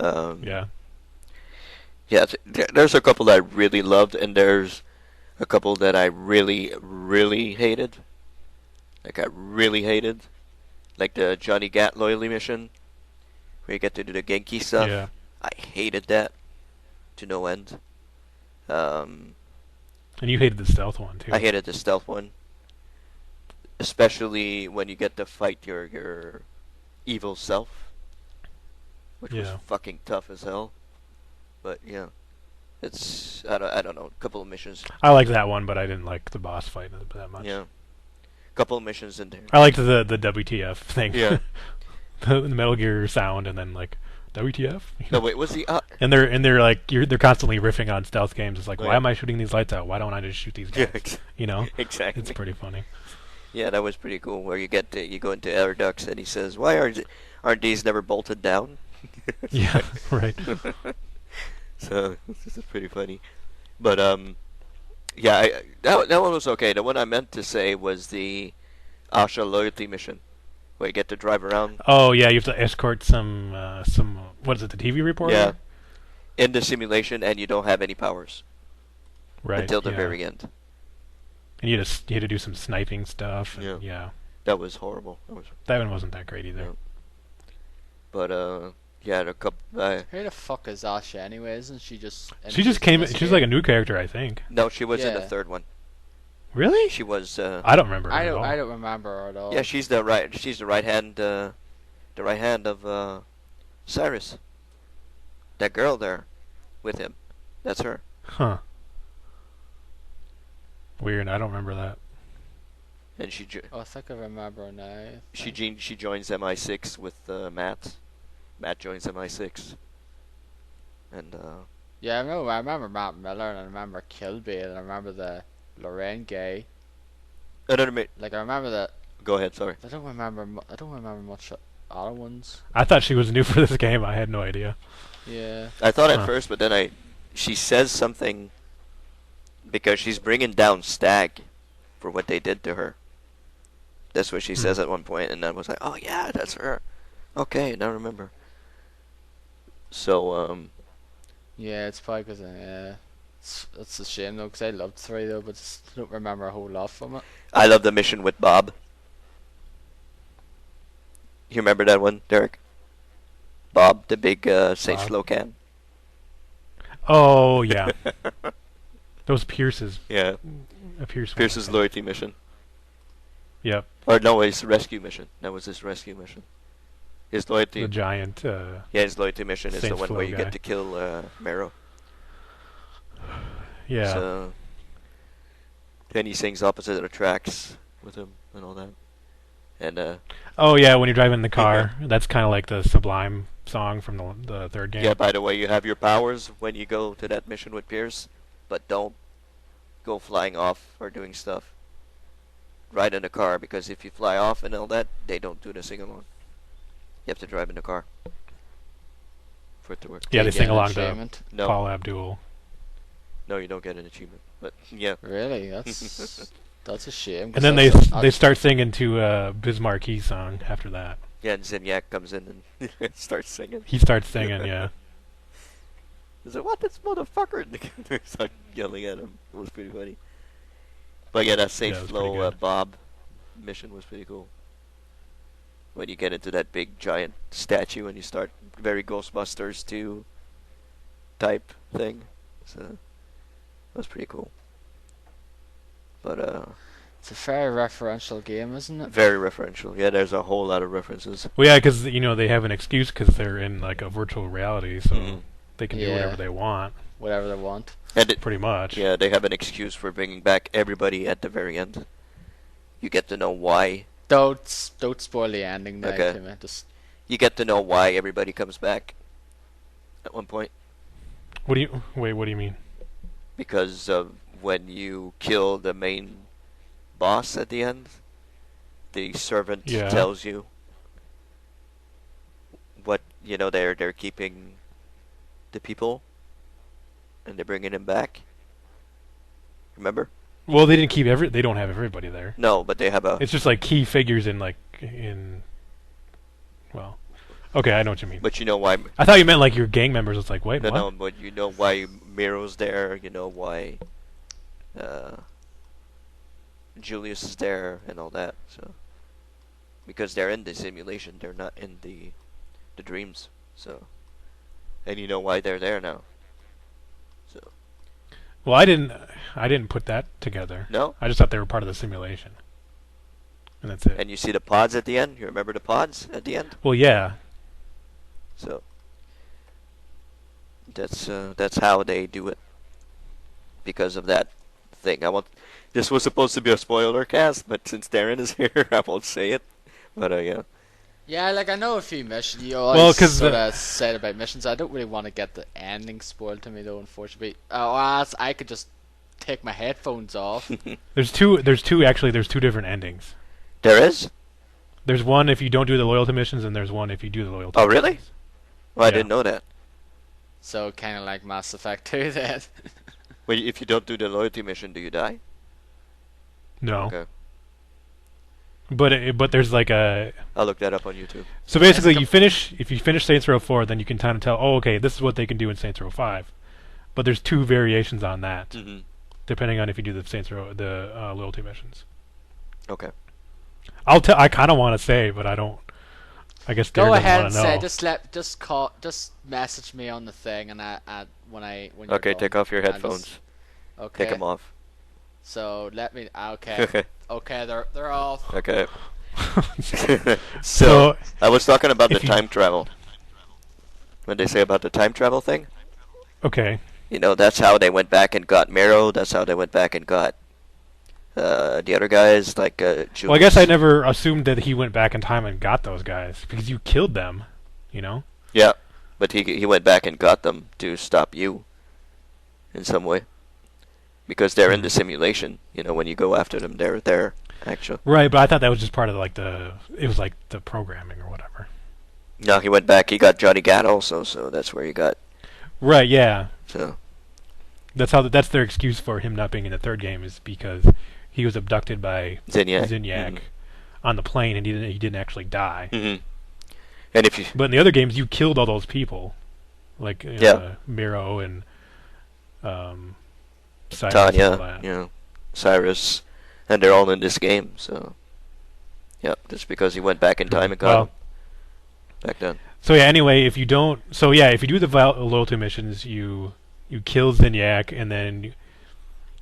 Yeah. Yeah, there's a couple that I really loved, and there's a couple that I really, really hated. Like I really hated, like the Johnny Gat loyalty mission, where you get to do the Genki stuff. Yeah. I hated that to no end. And you hated the stealth one too. I hated the stealth one, especially when you get to fight your evil self, which was Yeah. fucking tough as hell. But yeah, it's I don't know, a couple of missions. I liked that one, but I didn't like the boss fight that much. Yeah, couple of missions in there. I liked the WTF thing. Yeah. the Metal Gear sound and then like WTF. No, wait, was the And they're like they're constantly riffing on stealth games. It's like, Oh, why yeah. am I shooting these lights out? Why don't I just shoot these guys? Exactly. It's pretty funny. Yeah, that was pretty cool. Where you go into Air Ducts and he says, "Why aren't these never bolted down?" Yeah, right. So this is pretty funny. But yeah, that one was okay. The one I meant to say was the Asha loyalty mission, where you get to drive around. Oh yeah, you have to escort some what is it, the TV reporter? Yeah, in the simulation, and you don't have any powers Right. until the yeah. very end. And you had to do some sniping stuff. And Yeah. yeah. That was horrible. That one wasn't that great either. No. But yeah, the couple. Who the fuck is Asha anyway? Isn't she just? She just came. She's like a new character, I think. No, she was in the Yeah. third one. Really? She was. I don't remember her I at don't. all. I don't remember her at all. Yeah, she's the right hand. The right hand of Cyrus. That girl there, with him. That's her. Huh. Weird. I don't remember that. And she Oh, I think I remember her now. she joins MI6 with Matt. Matt joins MI6. And Yeah, I remember Matt Miller, and I remember Kill Bill, and I remember the Lorraine Gay. another ma- Like I remember that. Go ahead. Sorry. I don't remember. I don't remember much other ones. I thought she was new for this game. I had no idea. Yeah. I thought at Huh. first, but then she says something because she's bringing down Stag for what they did to her. That's what she says at one point, and I was like, "Oh yeah, that's her." Okay, now I remember. So Yeah, it's probably because yeah. It's a shame though, because I loved 3 though, but just don't remember a whole lot from it. I love the mission with Bob. You remember that one, Derek? Bob, the big Saint Bob? Slocan. Oh yeah. Those Pierce's. Yeah, Pierce. Pierce's loyalty mission. Yep. Or no, his rescue mission. That was his rescue mission. His loyalty. The giant. Yeah, his loyalty mission is the Saint one Flo where you guy. get to kill Mero. Yeah. So then he sings opposite of the tracks with him and all that. And Oh yeah, when you're driving the car, that's kind of like the Sublime song from the third game. yeah, by the way, you have your powers when you go to that mission with Pierce, but don't go flying off or doing stuff. Ride in the car, because if you fly off and all that, they don't do the sing along. You have to drive in the car for it to work. Yeah, they Get sing an along to achievement. No, Paul Abdul. no, you don't get an achievement. But yeah, Really, that's a shame. 'cause And then they that's- start singing to Biz Marquis song after that. yeah, and Zinyak comes in and starts singing. He starts singing, yeah. He's like, "What, this motherfucker?" And they start yelling at him. It was pretty funny. But yeah, that Saint Yeah, it was Flo pretty good. Bob mission was pretty cool. when you get into that big giant statue and you start very Ghostbusters 2 type thing. So that's pretty cool. But it's a very referential game, isn't it? very referential. Yeah, there's a whole lot of references. Well, yeah, because they have an excuse because they're in like a virtual reality, so they can do whatever they want. Whatever they want. And pretty much. Yeah, they have an excuse for bringing back everybody at the very end. You get to know why. Don't spoil the ending now, Okay. Timmy. Just You get to know why everybody comes back at one point. What do you mean? Because of when you kill the main boss at the end, the servant tells you what they're keeping the people and they're bringing him back. Remember? Well, they didn't keep they don't have everybody there. No, but they have a. It's just like key figures well, okay, I know what you mean. But you know why? I thought you meant like your gang members. It's like, wait, No, what? no, but you know why Miro's there. You know why Julius is there and all that. So because they're in the simulation, they're not in the dreams. So, and you know why they're there now. So. Well, I didn't put that together. No? I just thought they were part of the simulation. And that's it. And you see the pods at the end? You remember the pods at the end? Well, yeah. So that's how they do it. Because of that thing. This was supposed to be a spoiler cast, but since Darren is here, I won't say it. But yeah. Yeah, like I know a few missions. You always sort of said about missions. I don't really want to get the ending spoiled to me, though. Unfortunately, I could just take my headphones off. There's two different endings. There is? There's one if you don't do the loyalty missions, and there's one if you do the loyalty. Oh, really? Missions. Well, I didn't know that. So kind of like Mass Effect 2, then. Well, if you don't do the loyalty mission, do you die? No. Okay. But there's like a. I'll look that up on YouTube. So basically, if you finish Saints Row 4, then you can kind of tell, oh, okay, this is what they can do in Saints Row 5. But there's two variations on that, depending on if you do the Saints Row loyalty missions. Okay. I kind of want to say, but I don't. I guess go ahead and say. Just message me on the thing, and when you're okay, done, take off your headphones. Okay. Take them off. So let me. Okay. Okay, they're off. Okay. So I was talking about the time travel. When they say about the time travel thing. Okay. That's how they went back and got Miro. That's how they went back and got the other guys, like Jules. Well, I guess I never assumed that he went back in time and got those guys because you killed them. Yeah, but he went back and got them to stop you. In some way. Because they're in the simulation, when you go after them, they're there, actually. Right, but I thought that was just part of it was like the programming or whatever. No, he went back. He got Johnny Gat also, so that's where he got. Right, yeah. So. That's their excuse for him not being in the third game is because he was abducted by Zinyak on the plane and he didn't actually die. Mm-hmm. And but in the other games, you killed all those people, like Miro and. Cyrus Tanya, Cyrus, and they're all in this game. So, yeah, just because he went back in time and got him back then. So yeah, anyway, if you do the loyalty missions, you kill Zinyak, and then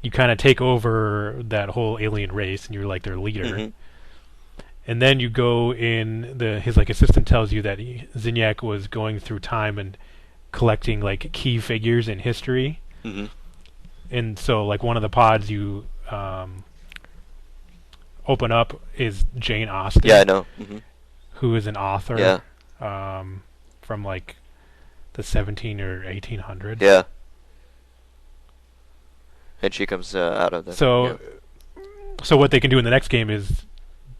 you kind of take over that whole alien race, and you're like their leader. Mm-hmm. And then you go in his assistant tells you that Zinyak was going through time and collecting like key figures in history. Mm-hmm. And so, like, one of the pods you open up is Jane Austen. Yeah, I know. Mm-hmm. Who is an author. Yeah. From, like, the 17 or 1800s. Yeah. And she comes out of the... So what they can do in the next game is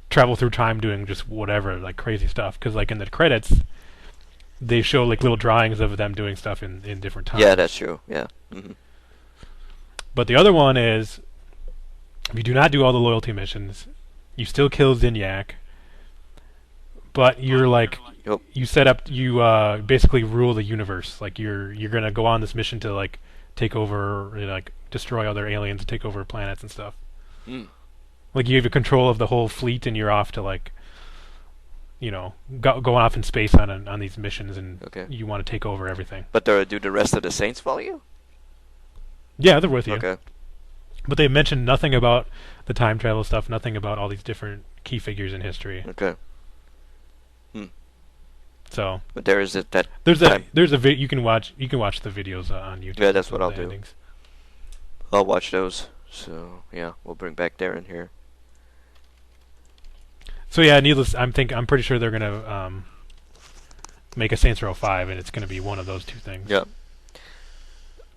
travel through time doing just whatever, like, crazy stuff. Because, like, in the credits, they show, like, little drawings of them doing stuff in different times. Yeah, that's true. Yeah. Mm-hmm. But the other one is, if you do not do all the loyalty missions, you still kill Zinyak, but you're like, you set up, you basically rule the universe. Like you're gonna go on this mission to like take over, like destroy other aliens, and take over planets and stuff. Mm. Like you have control of the whole fleet, and you're off to like going off in space on these missions, and Okay. you want to take over everything. But do the rest of the Saints follow you? Yeah, they're with you. Okay. But they mentioned nothing about the time travel stuff, nothing about all these different key figures in history. Okay. So, but there is that. You can watch the videos on YouTube. Yeah, that's what I'll do. Endings. I'll watch those. So yeah, we'll bring back Darren here. So yeah, I'm pretty sure they're gonna make a Saints Row 5, and it's gonna be one of those two things. Yeah.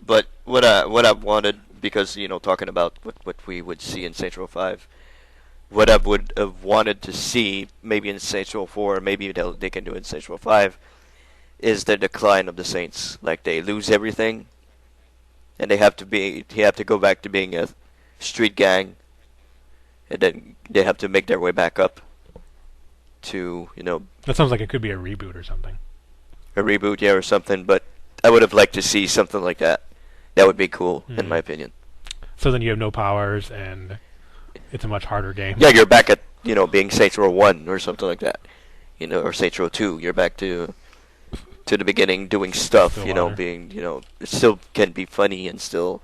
But what I wanted, because talking about what we would see in Saints Row 5, what I would have wanted to see maybe in Saints Row 4, maybe they can do it in Saints Row 5, is the decline of the Saints. Like they lose everything, and they have to go back to being a street gang, and then they have to make their way back up to That sounds like it could be a reboot or something. A reboot, yeah, or something. But I would have liked to see something like that. That would be cool, in my opinion. So then you have no powers, and it's a much harder game. Yeah, you're back at being Saints Row 1 or something like that, or Saints Row 2. You're back to the beginning, doing stuff. Being it still can be funny and still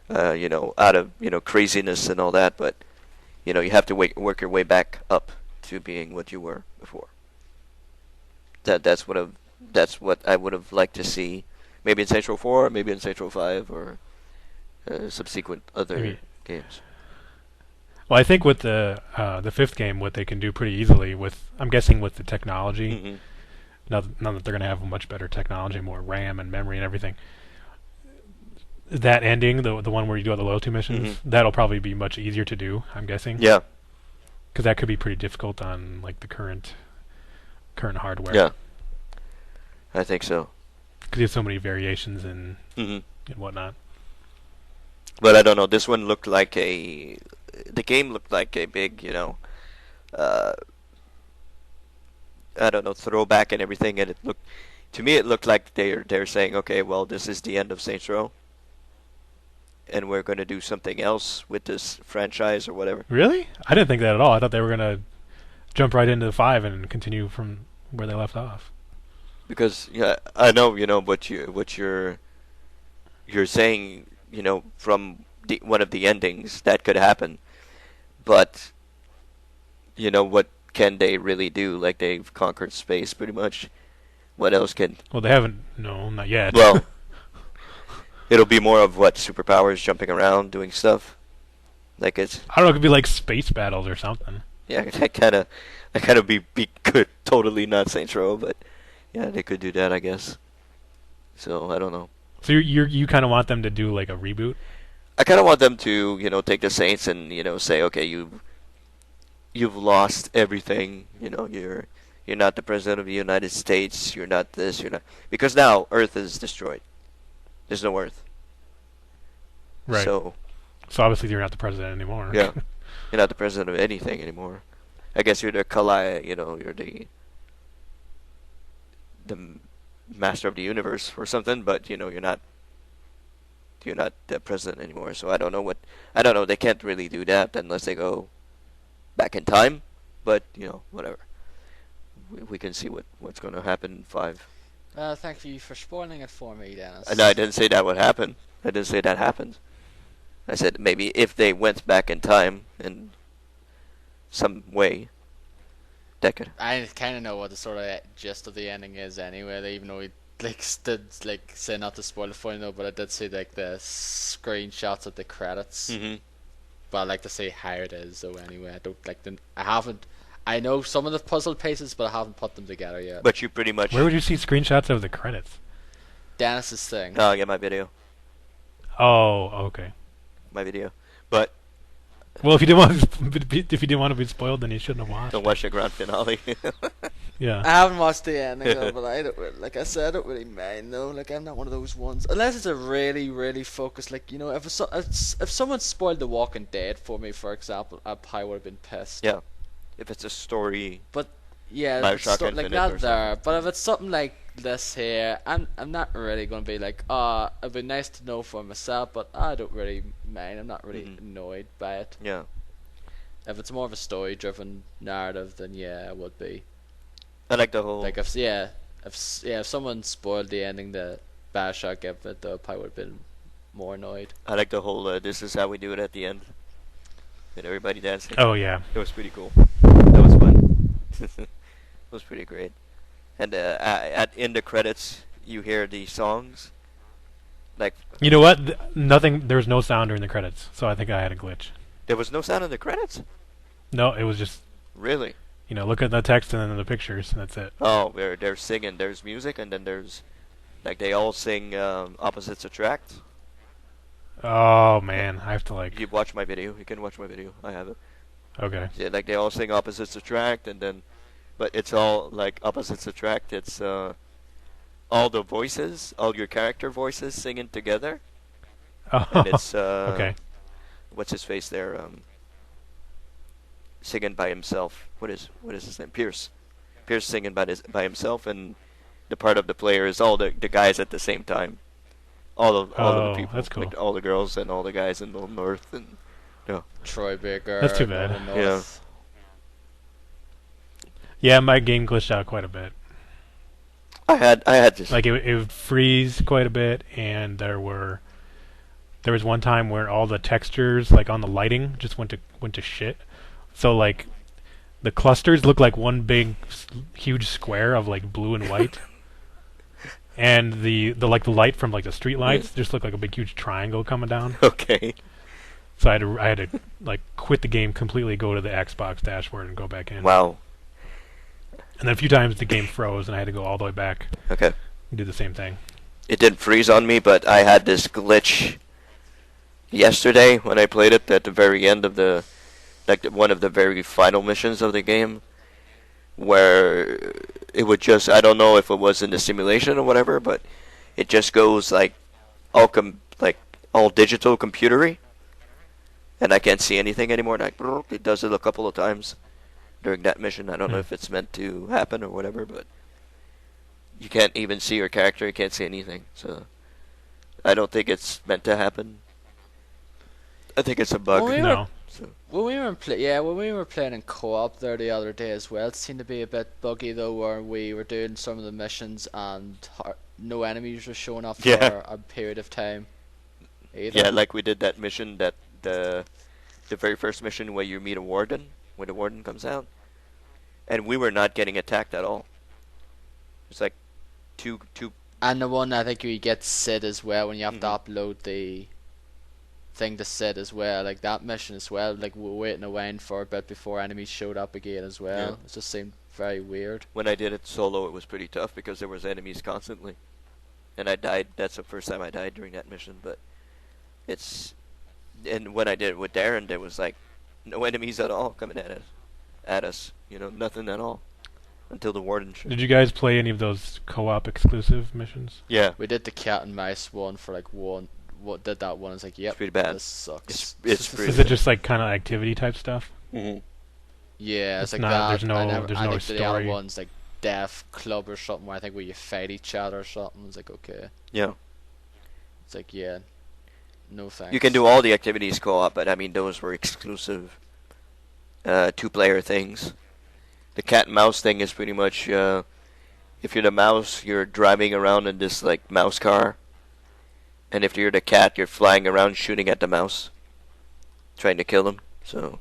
out of craziness and all that, but you have to work your way back up to being what you were before. That's what I would have liked to see. Maybe in Saints Row 4, maybe in Saints Row 5, or subsequent other games. Well, I think with the fifth game, what they can do pretty easily I'm guessing with the technology, now that they're going to have a much better technology, more RAM and memory and everything, that ending, the one where you do all the loyalty missions, that'll probably be much easier to do, I'm guessing. Yeah. Because that could be pretty difficult on like the current hardware. Yeah. I think so. Because you have so many variations and whatnot. But I don't know. This one looked like the game looked like a big, I don't know, throwback and everything. And to me, it looked like they're saying, okay, well, this is the end of Saints Row, and we're going to do something else with this franchise or whatever. Really? I didn't think that at all. I thought they were going to jump right into the 5 and continue from where they left off. Because I know what you're saying, from one of the endings that could happen, but what can they really do? Like they've conquered space pretty much. What else can? Well, they haven't. No, not yet. Well, it'll be more of superpowers, jumping around, doing stuff. Like it's. I don't know. It could be like space battles or something. Yeah, that kind of be good. Totally not Saints Row, but. Yeah, they could do that, I guess. So I don't know. So you kind of want them to do like a reboot? I kind of want them to, take the Saints and say, okay, you've lost everything. You're not the president of the United States. You're not this. You're not, because now Earth is destroyed. There's no Earth. Right. So obviously you're not the president anymore. Yeah, you're not the president of anything anymore. I guess you're the Kalai. You're the master of the universe or something, but you're not the president anymore. So I don't know. They can't really do that unless they go back in time. But whatever. We can see what's going to happen in 5. Thank you for spoiling it for me, Dennis. No, I didn't say that would happen. I didn't say that happened. I said maybe if they went back in time in some way. I kind of know what the sort of gist of the ending is anyway. Even though we did say not to spoil it for you, but I did see the screenshots of the credits. But I like to see how it is. So anyway, I don't like them. I know some of the puzzle pieces, but I haven't put them together yet. But you pretty much. Where would you see screenshots of the credits? Dennis's thing. Oh, yeah, my video. Oh, okay. My video, but. Well, if you didn't want to be spoiled, then you shouldn't have watched. Don't watch the grand finale. Yeah. I haven't watched the ending though, but I don't really mind though. Like I'm not one of those ones, unless it's a really, really focused. If someone spoiled The Walking Dead for me, for example, I probably would have been pissed. Yeah. If it's a story. But yeah, not there. But if it's something like this here, I'm not really going to be like, it'd be nice to know for myself, but I don't really mind. I'm not really annoyed by it. Yeah. If it's more of a story-driven narrative, then yeah, it would be. I like the whole. Like if someone spoiled the ending that Bioshock gave it, though, I probably would have been more annoyed. I like the whole. This is how we do it at the end. And everybody dancing. Oh yeah. It was pretty cool. That was fun. It was pretty great. And in the credits, you hear the songs. Like, You know what? Nothing. There was no sound during the credits, so I think I had a glitch. there was no sound in the credits? No, it was just Really? look at the text and then the pictures, and that's it. Oh, they're singing. There's music, and then there's like they all sing opposites attract. Oh man, I have to like. You watch my video. You can watch my video. I have it. Okay. Yeah, like they all sing opposites attract, and then, but it's all like opposites attract. It's all the voices, all your character voices singing together, Oh. and it's Okay. what's his face there? Singing by himself. What is his name? Pierce. Pierce singing by himself, and the part of the player is all the guys at the same time. All of the people. That's cool. Like all the girls and all the guys in the north, and Troy Baker. That's too bad. Northern North. Yeah, my game glitched out quite a bit. I had this. Like it would freeze quite a bit, and there was one time where all the textures, like on the lighting, just went to shit. So like, the clusters look like one big, huge square of like blue and white, and the light from like the street lights just looked like a big huge triangle coming down. Okay. So I had to like quit the game completely, go to the Xbox dashboard, and go back in. Wow. And then a few times the game froze, and I had to go all the way back Okay. and do the same thing. It didn't freeze on me, but I had this glitch yesterday when I played it at the very end of one of the very final missions of the game, where it would just, I don't know if it was in the simulation or whatever, but it just goes like all digital computery, and I can't see anything anymore. Like it does it a couple of times during that mission. I don't know if it's meant to happen or whatever, but you can't even see your character. You can't see anything. So I don't think it's meant to happen. I think it's a bug. No. When we were playing in co-op there the other day as well, it seemed to be a bit buggy though, where we were doing some of the missions and no enemies were showing up for a period of time. Either. Yeah, like we did that mission, that the very first mission where you meet a warden, when the warden comes out, and we were not getting attacked at all. It's like two. And the one I think you get Sid as well when you have to upload the thing to Sid as well, like that mission as well. Like we were waiting around for a bit before enemies showed up again as well. Yeah. It just seemed very weird. When I did it solo, it was pretty tough because there was enemies constantly, and I died. That's the first time I died during that mission. But and when I did it with Darren, there was like no enemies at all coming at us. Nothing at all until the warden showed. Did you guys play any of those co-op exclusive missions? Yeah. We did the cat and mouse one for like one. What did that one? It's like, yep, It's pretty bad. this sucks. It's pretty Is it just like kind of activity type stuff? Mm-hmm. Yeah, it's like not- that. there's no- I there's no think the other story. one's like Death Club or something, where I think where you fight each other or something. It's like, okay. Yeah. It's like, yeah, no thanks. You can do all the activities co-op, but I mean those were exclusive two-player things. The cat and mouse thing is pretty much if you're the mouse, you're driving around in this like mouse car, and if you're the cat, you're flying around shooting at the mouse, trying to kill him. So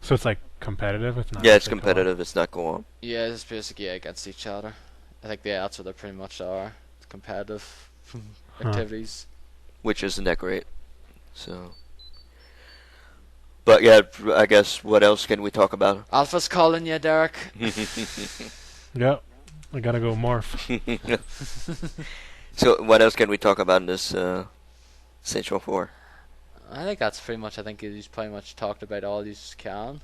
it's like competitive. It's not. yeah, it's actually co-op? competitive. It's not co-op. Yeah, it's basically against each other. I think that's what they pretty much are. It's competitive activities. Which isn't that great. So, but yeah, I guess what else can we talk about? Alpha's calling you, Derek. Yep. I gotta go morph. So what else can we talk about in this Saints Row 4? I think that's pretty much. I think he's pretty much talked about all he's can.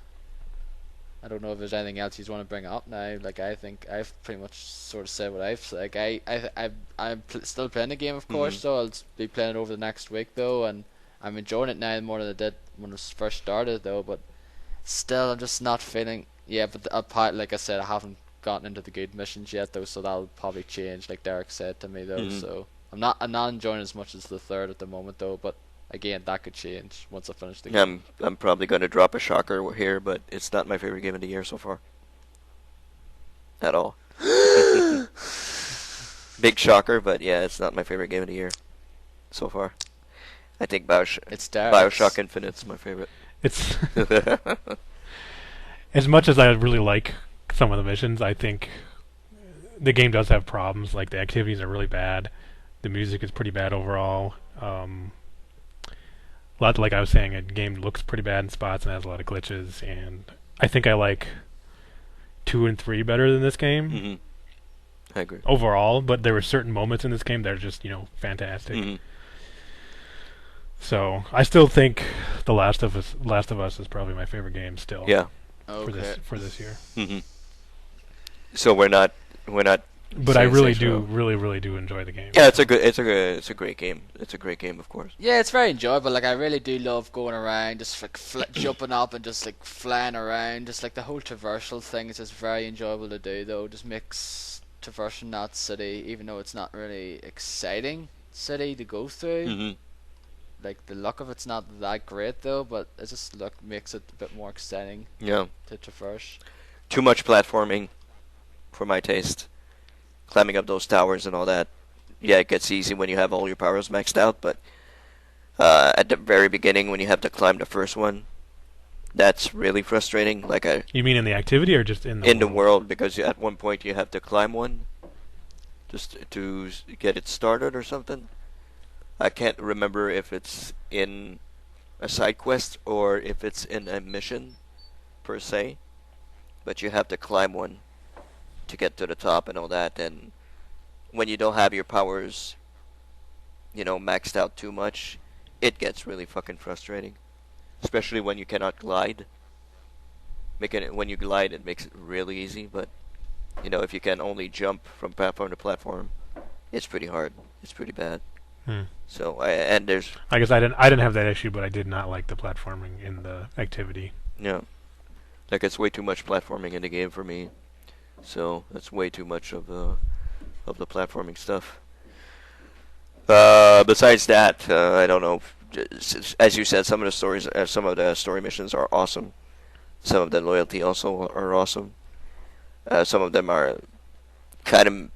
I don't know if there's anything else you want to bring up now. Like I think I've pretty much sort of said what I've said. Like I'm still playing the game, of course. So I'll be playing it over the next week though, and I'm enjoying it now more than I did when it first started though. But still, I'm just not feeling. Yeah, but apart, like I said, I haven't gotten into the good missions yet though, so that'll probably change. Like Derek said to me though, so I'm not enjoying as much as the third at the moment though. But again, that could change once I finish the game. I'm probably going to drop a shocker here, but it's not my favorite game of the year so far. at all. Big shocker, but yeah, it's not my favorite game of the year so far. I think Bioshock Infinite's my favorite. It's as much as I really like some of the missions, I think the game does have problems. Like the activities are really bad, the music is pretty bad overall. Like I was saying, the game looks pretty bad in spots and has a lot of glitches. And I think I like 2 and 3 better than this game. Mm-hmm. I agree. Overall, but there were certain moments in this game that are just fantastic. Mm-hmm. So I still think The Last of Us is probably my favorite game still. Yeah. For this year. Mm-hmm. So we're not. But I really do enjoy the game. Yeah, it's a great game. It's a great game, of course. Yeah, it's very enjoyable. Like I really do love going around, just like jumping up and just like flying around. Just like the whole traversal thing is just very enjoyable to do. Though, just makes traversing that city, even though it's not really exciting city to go through. Mm-hmm. Like the luck of it's not that great though, but it just makes it a bit more exciting. Yeah. To traverse. Too much platforming, for my taste. Climbing up those towers and all that. Yeah, it gets easy when you have all your powers maxed out, but at the very beginning when you have to climb the first one, that's really frustrating. You mean in the activity or just in the the world? Because at one point you have to climb one just to get it started or something. I can't remember if it's in a side quest or if it's in a mission per se, but you have to climb one to get to the top and all that. And when you don't have your powers, maxed out too much, it gets really fucking frustrating. Especially when you cannot glide. When you glide, it makes it really easy. But if you can only jump from platform to platform, it's pretty hard. It's pretty bad. So I guess I didn't have that issue, but I did not like the platforming in the activity. Yeah, like it's way too much platforming in the game for me. So that's way too much of the platforming stuff. Besides that, I don't know. As you said, some of the story missions are awesome. Some of the loyalty also are awesome. Some of them are kind of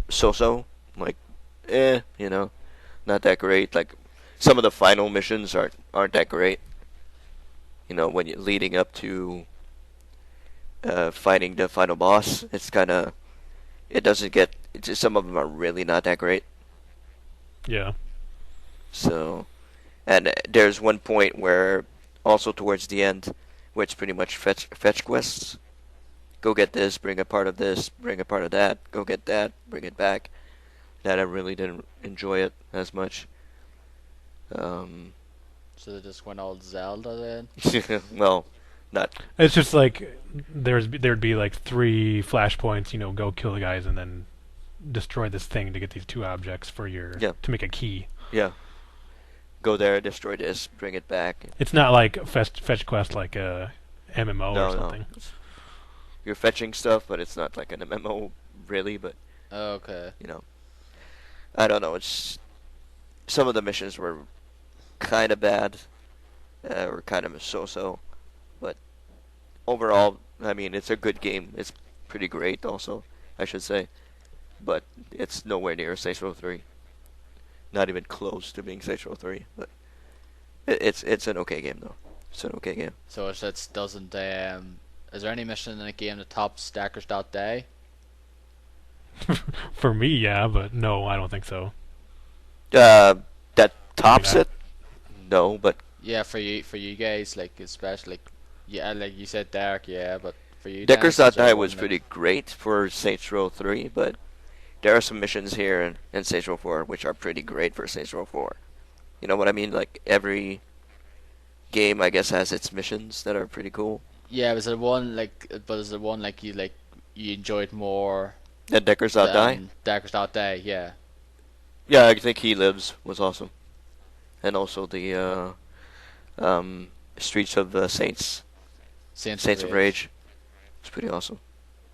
so-so, like not that great. Like some of the final missions aren't that great. When you're leading up to fighting the final boss, it doesn't get. Some of them are really not that great. Yeah. So, and there's one point where, also towards the end, where it's pretty much fetch quests. Go get this, bring a part of this, bring a part of that. Go get that, bring it back. That I really didn't enjoy it as much. So they just went all Zelda then? Well, not. It's just like there'd be like 3 flashpoints. Go kill the guys and then destroy this thing to get these 2 objects to make a key. Yeah. Go there, destroy this, bring it back. It's not like fetch quest like a MMO or something. No. You're fetching stuff, but it's not like an MMO really. But okay. I don't know. It's some of the missions were kind of bad, or kind of so-so, but overall, I mean, it's a good game. It's pretty great, also, I should say, but it's nowhere near Saints Row 3. Not even close to being Saints Row 3, but it's an okay game though. It's an okay game. So it doesn't. Is there any mission in a game that tops Stackers.day? For me, yeah, but no, I don't think so. That tops it? No, but yeah, for you guys, like especially, like you said, Derek, yeah, but for you, Deckers.die was pretty great for Saints Row 3, but there are some missions here in Saints Row 4 which are pretty great for Saints Row 4. You know what I mean? Like every game, I guess, has its missions that are pretty cool. Yeah, was there one you enjoyed more? And Deckers.die? Deckers.day, yeah. Yeah, I think He Lives was awesome. And also the Streets of the Saints. Saints of Rage. It's pretty awesome.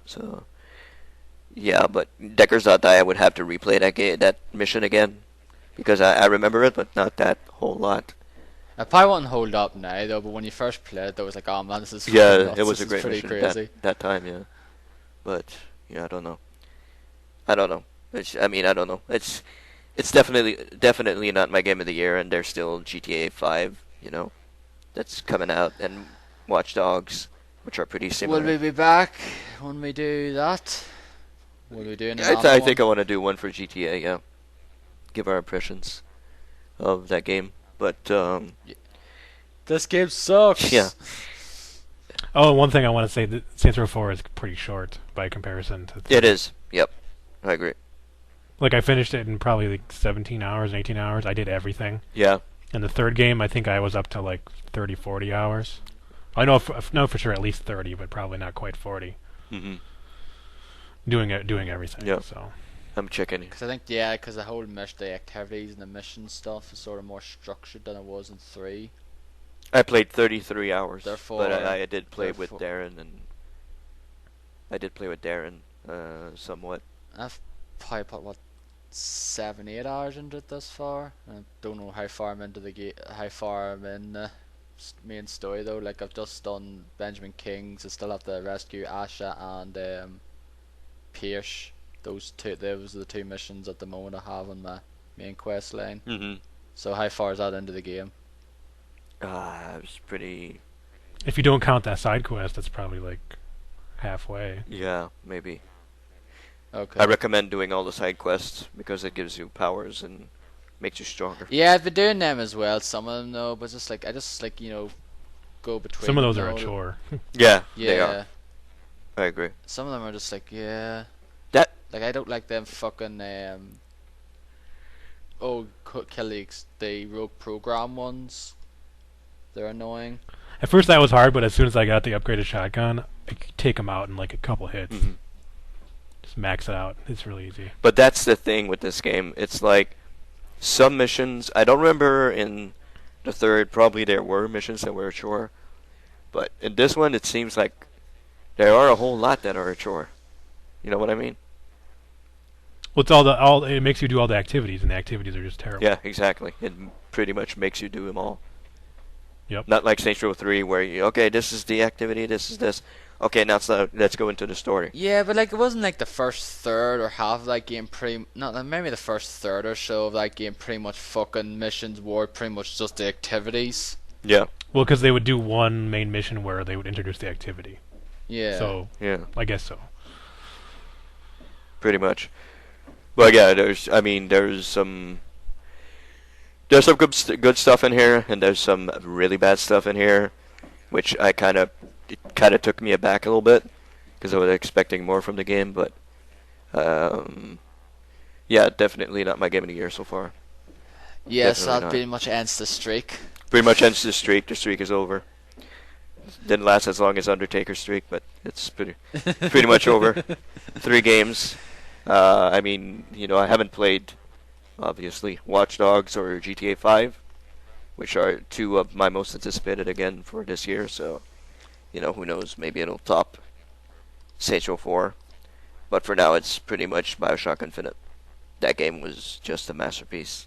So, yeah, but Deckers.die, I would have to replay that mission again. Because I remember it, but not that whole lot. I probably wouldn't hold up now, though, but when you first played it, I was like, oh man, this is yeah, nuts. It was a great pretty mission crazy. that time, yeah. But Yeah, I don't know. I don't know. I don't know. It's definitely not my game of the year, and there's still GTA 5, that's coming out, and Watch Dogs, which are pretty Will similar. we be back when we do that? Will we do I think I want to do one for GTA, yeah. Give our impressions of that game. But, This game sucks. yeah. Oh, one thing I want to say, that Saints Row 4 is pretty short by comparison to 3. It is. Yep. I agree. Like, I finished it in probably like 17 hours, 18 hours. I did everything. Yeah. And the third game, I think I was up to like 30, 40 hours. I know for sure at least 30, but probably not quite 40. Mm-hmm. Doing everything. Yeah. So I'm checking. Because I think, because the whole the activities and the mission stuff is sort of more structured than it was in 3. I played 33 hours, Therefore, but I did play with Darren, and somewhat. I've probably put, 7, 8 hours into it thus far. I don't know how far I'm into how far I'm in the main story though. Like, I've just done Benjamin King's. I still have to rescue Asha and Pierce. Those are the 2 missions at the moment I have on my main quest line. Mm-hmm. So how far is that into the game? It was pretty. if you don't count that side quest, that's probably like halfway. Yeah, maybe. Okay. I recommend doing all the side quests because it gives you powers and makes you stronger. Yeah, I've been doing them as well. Some of them though, but I just go between. Some of those are them, a chore. Yeah, Yeah. they are. I agree. Some of them are just yeah. That. Like, I don't like them fucking kill the rogue program ones. They're annoying. At first that was hard, but as soon as I got the upgraded shotgun, I could take them out in like a couple hits. Mm-hmm. Just max it out. It's really easy. But that's the thing with this game. It's like some missions. I don't remember in the third. Probably there were missions that were a chore, but in this one, it seems like there are a whole lot that are a chore. You know what I mean? Well, it's it makes you do all the activities, and the activities are just terrible. Yeah, exactly. It pretty much makes you do them all. Yep. Not like Saints Row 3 where this is the activity, this is this. Okay, now let's go into the story. Yeah, but like, it wasn't like the first third or half of that game maybe the first third or so of that game pretty much fucking missions were pretty much just the activities. Yeah. Well, because they would do one main mission where they would introduce the activity. Yeah. So, yeah, I guess so. Pretty much. But yeah, there's some good stuff in here, and there's some really bad stuff in here, which it kind of took me aback a little bit because I was expecting more from the game. But yeah, definitely not my game of the year so far. Yes, Definitely that not. pretty much ends the streak. Pretty much ends the streak. The streak is over. Didn't last as long as Undertaker's streak, but it's pretty much over. 3 games. I haven't played, obviously, Watch Dogs or GTA 5, which are 2 of my most anticipated again for this year. So, who knows? Maybe it'll top Saints Row 4. But for now, it's pretty much BioShock Infinite. That game was just a masterpiece.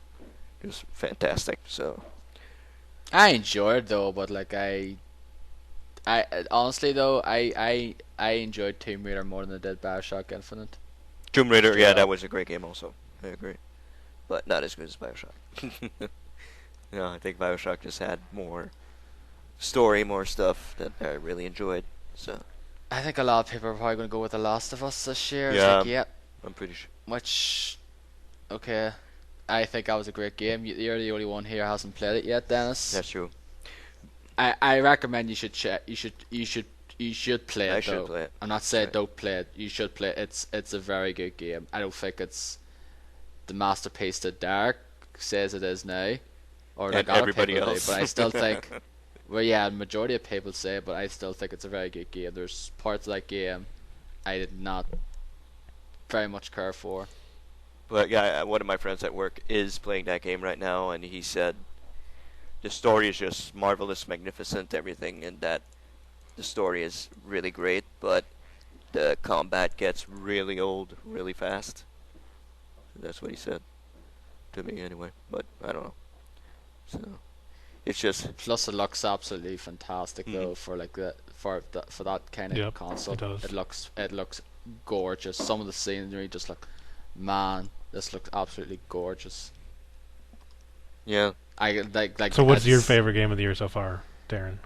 It was fantastic. So I enjoyed though, but like I honestly though, I enjoyed Tomb Raider more than I did BioShock Infinite. Tomb Raider, Straight yeah, up. that was a great game also. I agree. But not as good as BioShock. I think BioShock just had more story, more stuff that I really enjoyed. So I think a lot of people are probably going to go with The Last of Us this year. Yeah. It's like, I'm pretty sure. which, okay, I think that was a great game. You're the only one here who hasn't played it yet, Dennis. That's true. I recommend you should check. You should play it. I though. should play it. I'm not saying Right. don't play it. You should play it. It's a very good game. I don't think it's the masterpiece that Derek says it is now, or And like other everybody people else. do. But I still think, well, yeah, the majority of people say it, but I still think it's a very good game. There's parts of that game I did not very much care for. But yeah, one of my friends at work is playing that game right now, and he said the story is just marvelous, magnificent, everything, and that the story is really great, but the combat gets really old really fast. That's what he said to me anyway, but I don't know. So it's just Plus, it looks absolutely fantastic though for like that for that kind of Yep, console. it does. It looks gorgeous. Some of the scenery just look, man, this looks absolutely gorgeous. Yeah. I like. So what's your favorite game of the year so far, Darren?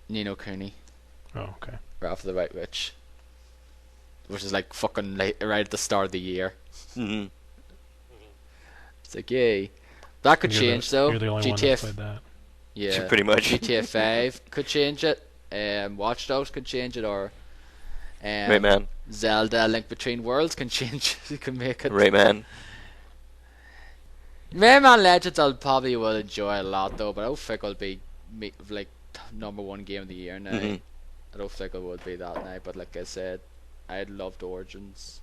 Ni no Kuni, Oh, okay. Wrath of the White Witch, which is like fucking right at the start of the year. Mm-hmm. It's like, yay. That could change though. You're the only one that played that. Yeah, Pretty much. GTA 5 could change it. Watch Dogs could change it, or Rayman. Zelda: Link Between Worlds can change it. You can make it. Rayman. Rayman Legends I probably will enjoy a lot though, but I don't think it'll be like number one game of the year now. Mm-hmm. I don't think it would be that now, but like I said, I loved Origins,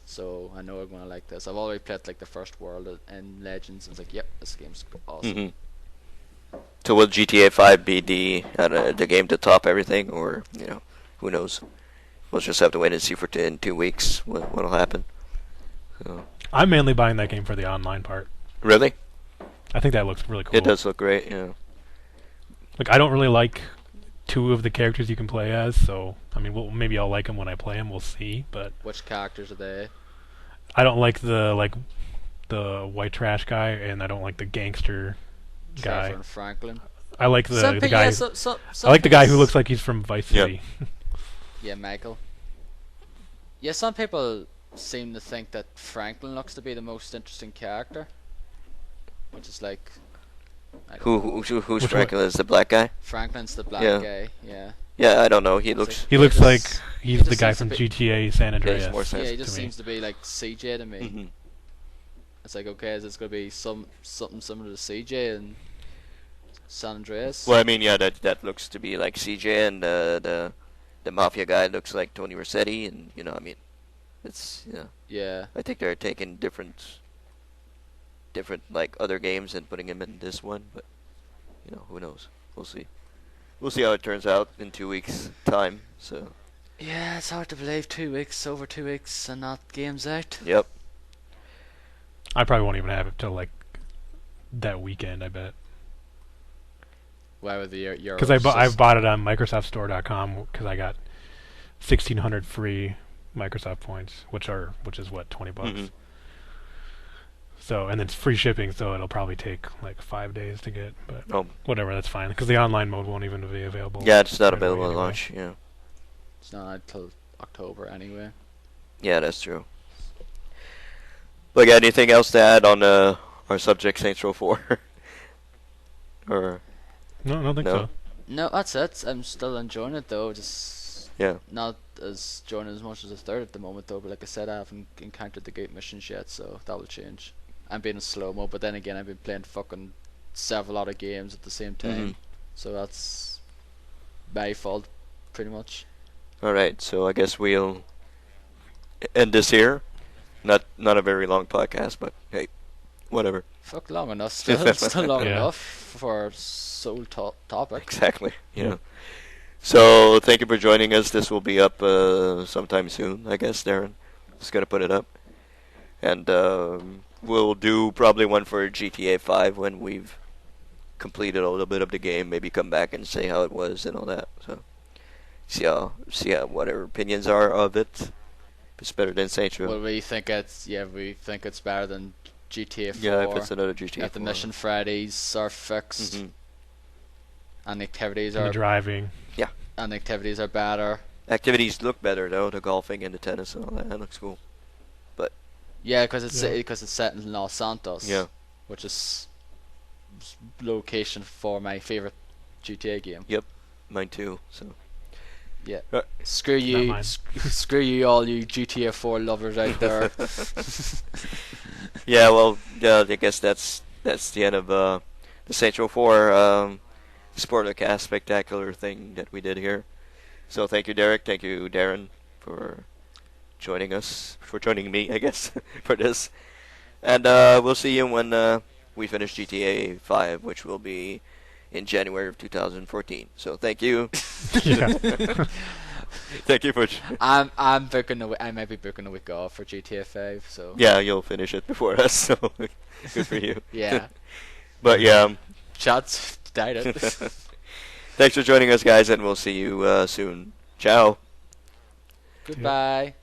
so I know I'm gonna like this. I've already played like the first world in Legends, and it's like, yep, this game's awesome. Mm-hmm. So will GTA 5 be the game to top everything, or who knows? We'll just have to wait and see in 2 weeks what'll happen. So. I'm mainly buying that game for the online part. Really? I think that looks really cool. It does look great. Yeah. Like, I don't really like 2 of the characters you can play as, so I mean, maybe I'll like them when I play them. We'll see. But which characters are they? I don't like the white trash guy, and I don't like the gangster guy. Trevor and Franklin. I like the guy. Yeah, I like the guy who looks like he's from Vice City. Yeah, Michael. Yeah, some people seem to think that Franklin looks to be the most interesting character, which is like. Who's Franklin? Is the black guy? Franklin's the black guy. Yeah. Yeah, I don't know. He looks. He looks like he's the guy from GTA San Andreas. Makes more sense. Yeah, he just seems to be like CJ to me. Mm-hmm. It's like, okay, is this gonna be something similar to CJ and San Andreas? Well, I mean, yeah, that looks to be like CJ, and the mafia guy looks like Tony Rossetti, and I mean, it's Yeah. I think they're taking different like other games and putting them in this one, but who knows? We'll see. We'll see how it turns out in 2 weeks' time. So. Yeah, it's hard to believe over 2 weeks, and that game's out. Yep. I probably won't even have it till like that weekend. I bet. Why would the Euro? Because I bought it on MicrosoftStore.com because I got 1,600 free Microsoft points, which is what, $20. Mm-hmm. So, and it's free shipping, so it'll probably take like 5 days to get, but whatever, that's fine because the online mode won't even be available. Yeah, it's not right available away at launch. Yeah. It's not until October anyway. Yeah, that's true. But got anything else to add on our subject, Saints Row 4? Or no, I don't think so. No, that's it. I'm still enjoying it though. Just not as enjoying it as much as the third at the moment though. But like I said, I haven't encountered the gate missions yet, so that will change. I'm being in slow mo, but then again, I've been playing fucking several other games at the same time, so that's my fault, pretty much. All right, so I guess we'll end this here. Not a very long podcast, but hey, whatever. Fuck, long enough. Still long enough for sole topic. Exactly. Yeah. So thank you for joining us. This will be up sometime soon, I guess. Darren is gonna put it up, and we'll do probably one for GTA 5 when we've completed a little bit of the game. Maybe come back and say how it was and all that. So see how what our opinions are of it. If it's better than Saints Row. Well, we think it's better than GTA 4. Yeah, if it's another GTA 4. If the mission Fridays are fixed, and the activities and the driving. Yeah. And the activities are better. Activities look better though. The golfing and the tennis and all that. That looks cool. But yeah, because it's set in Los Santos. Yeah. Which is location for my favorite GTA game. Yep, mine too. So. Yeah. Screw you, screw you, all you GTA 4 lovers out there. Yeah, well, I guess that's the end of the Saints Row 4 Spoilercast spectacular thing that we did here. So thank you, Derek. Thank you, Darren, for joining me, I guess, for this. And we'll see you when we finish GTA 5, which will be in January of 2014. So thank you. Thank you for. I might be booking a week off for GTA 5. So yeah, you'll finish it before us. So good for you. Yeah. But yeah. Shots died it. Thanks for joining us, guys, and we'll see you soon. Ciao. Goodbye.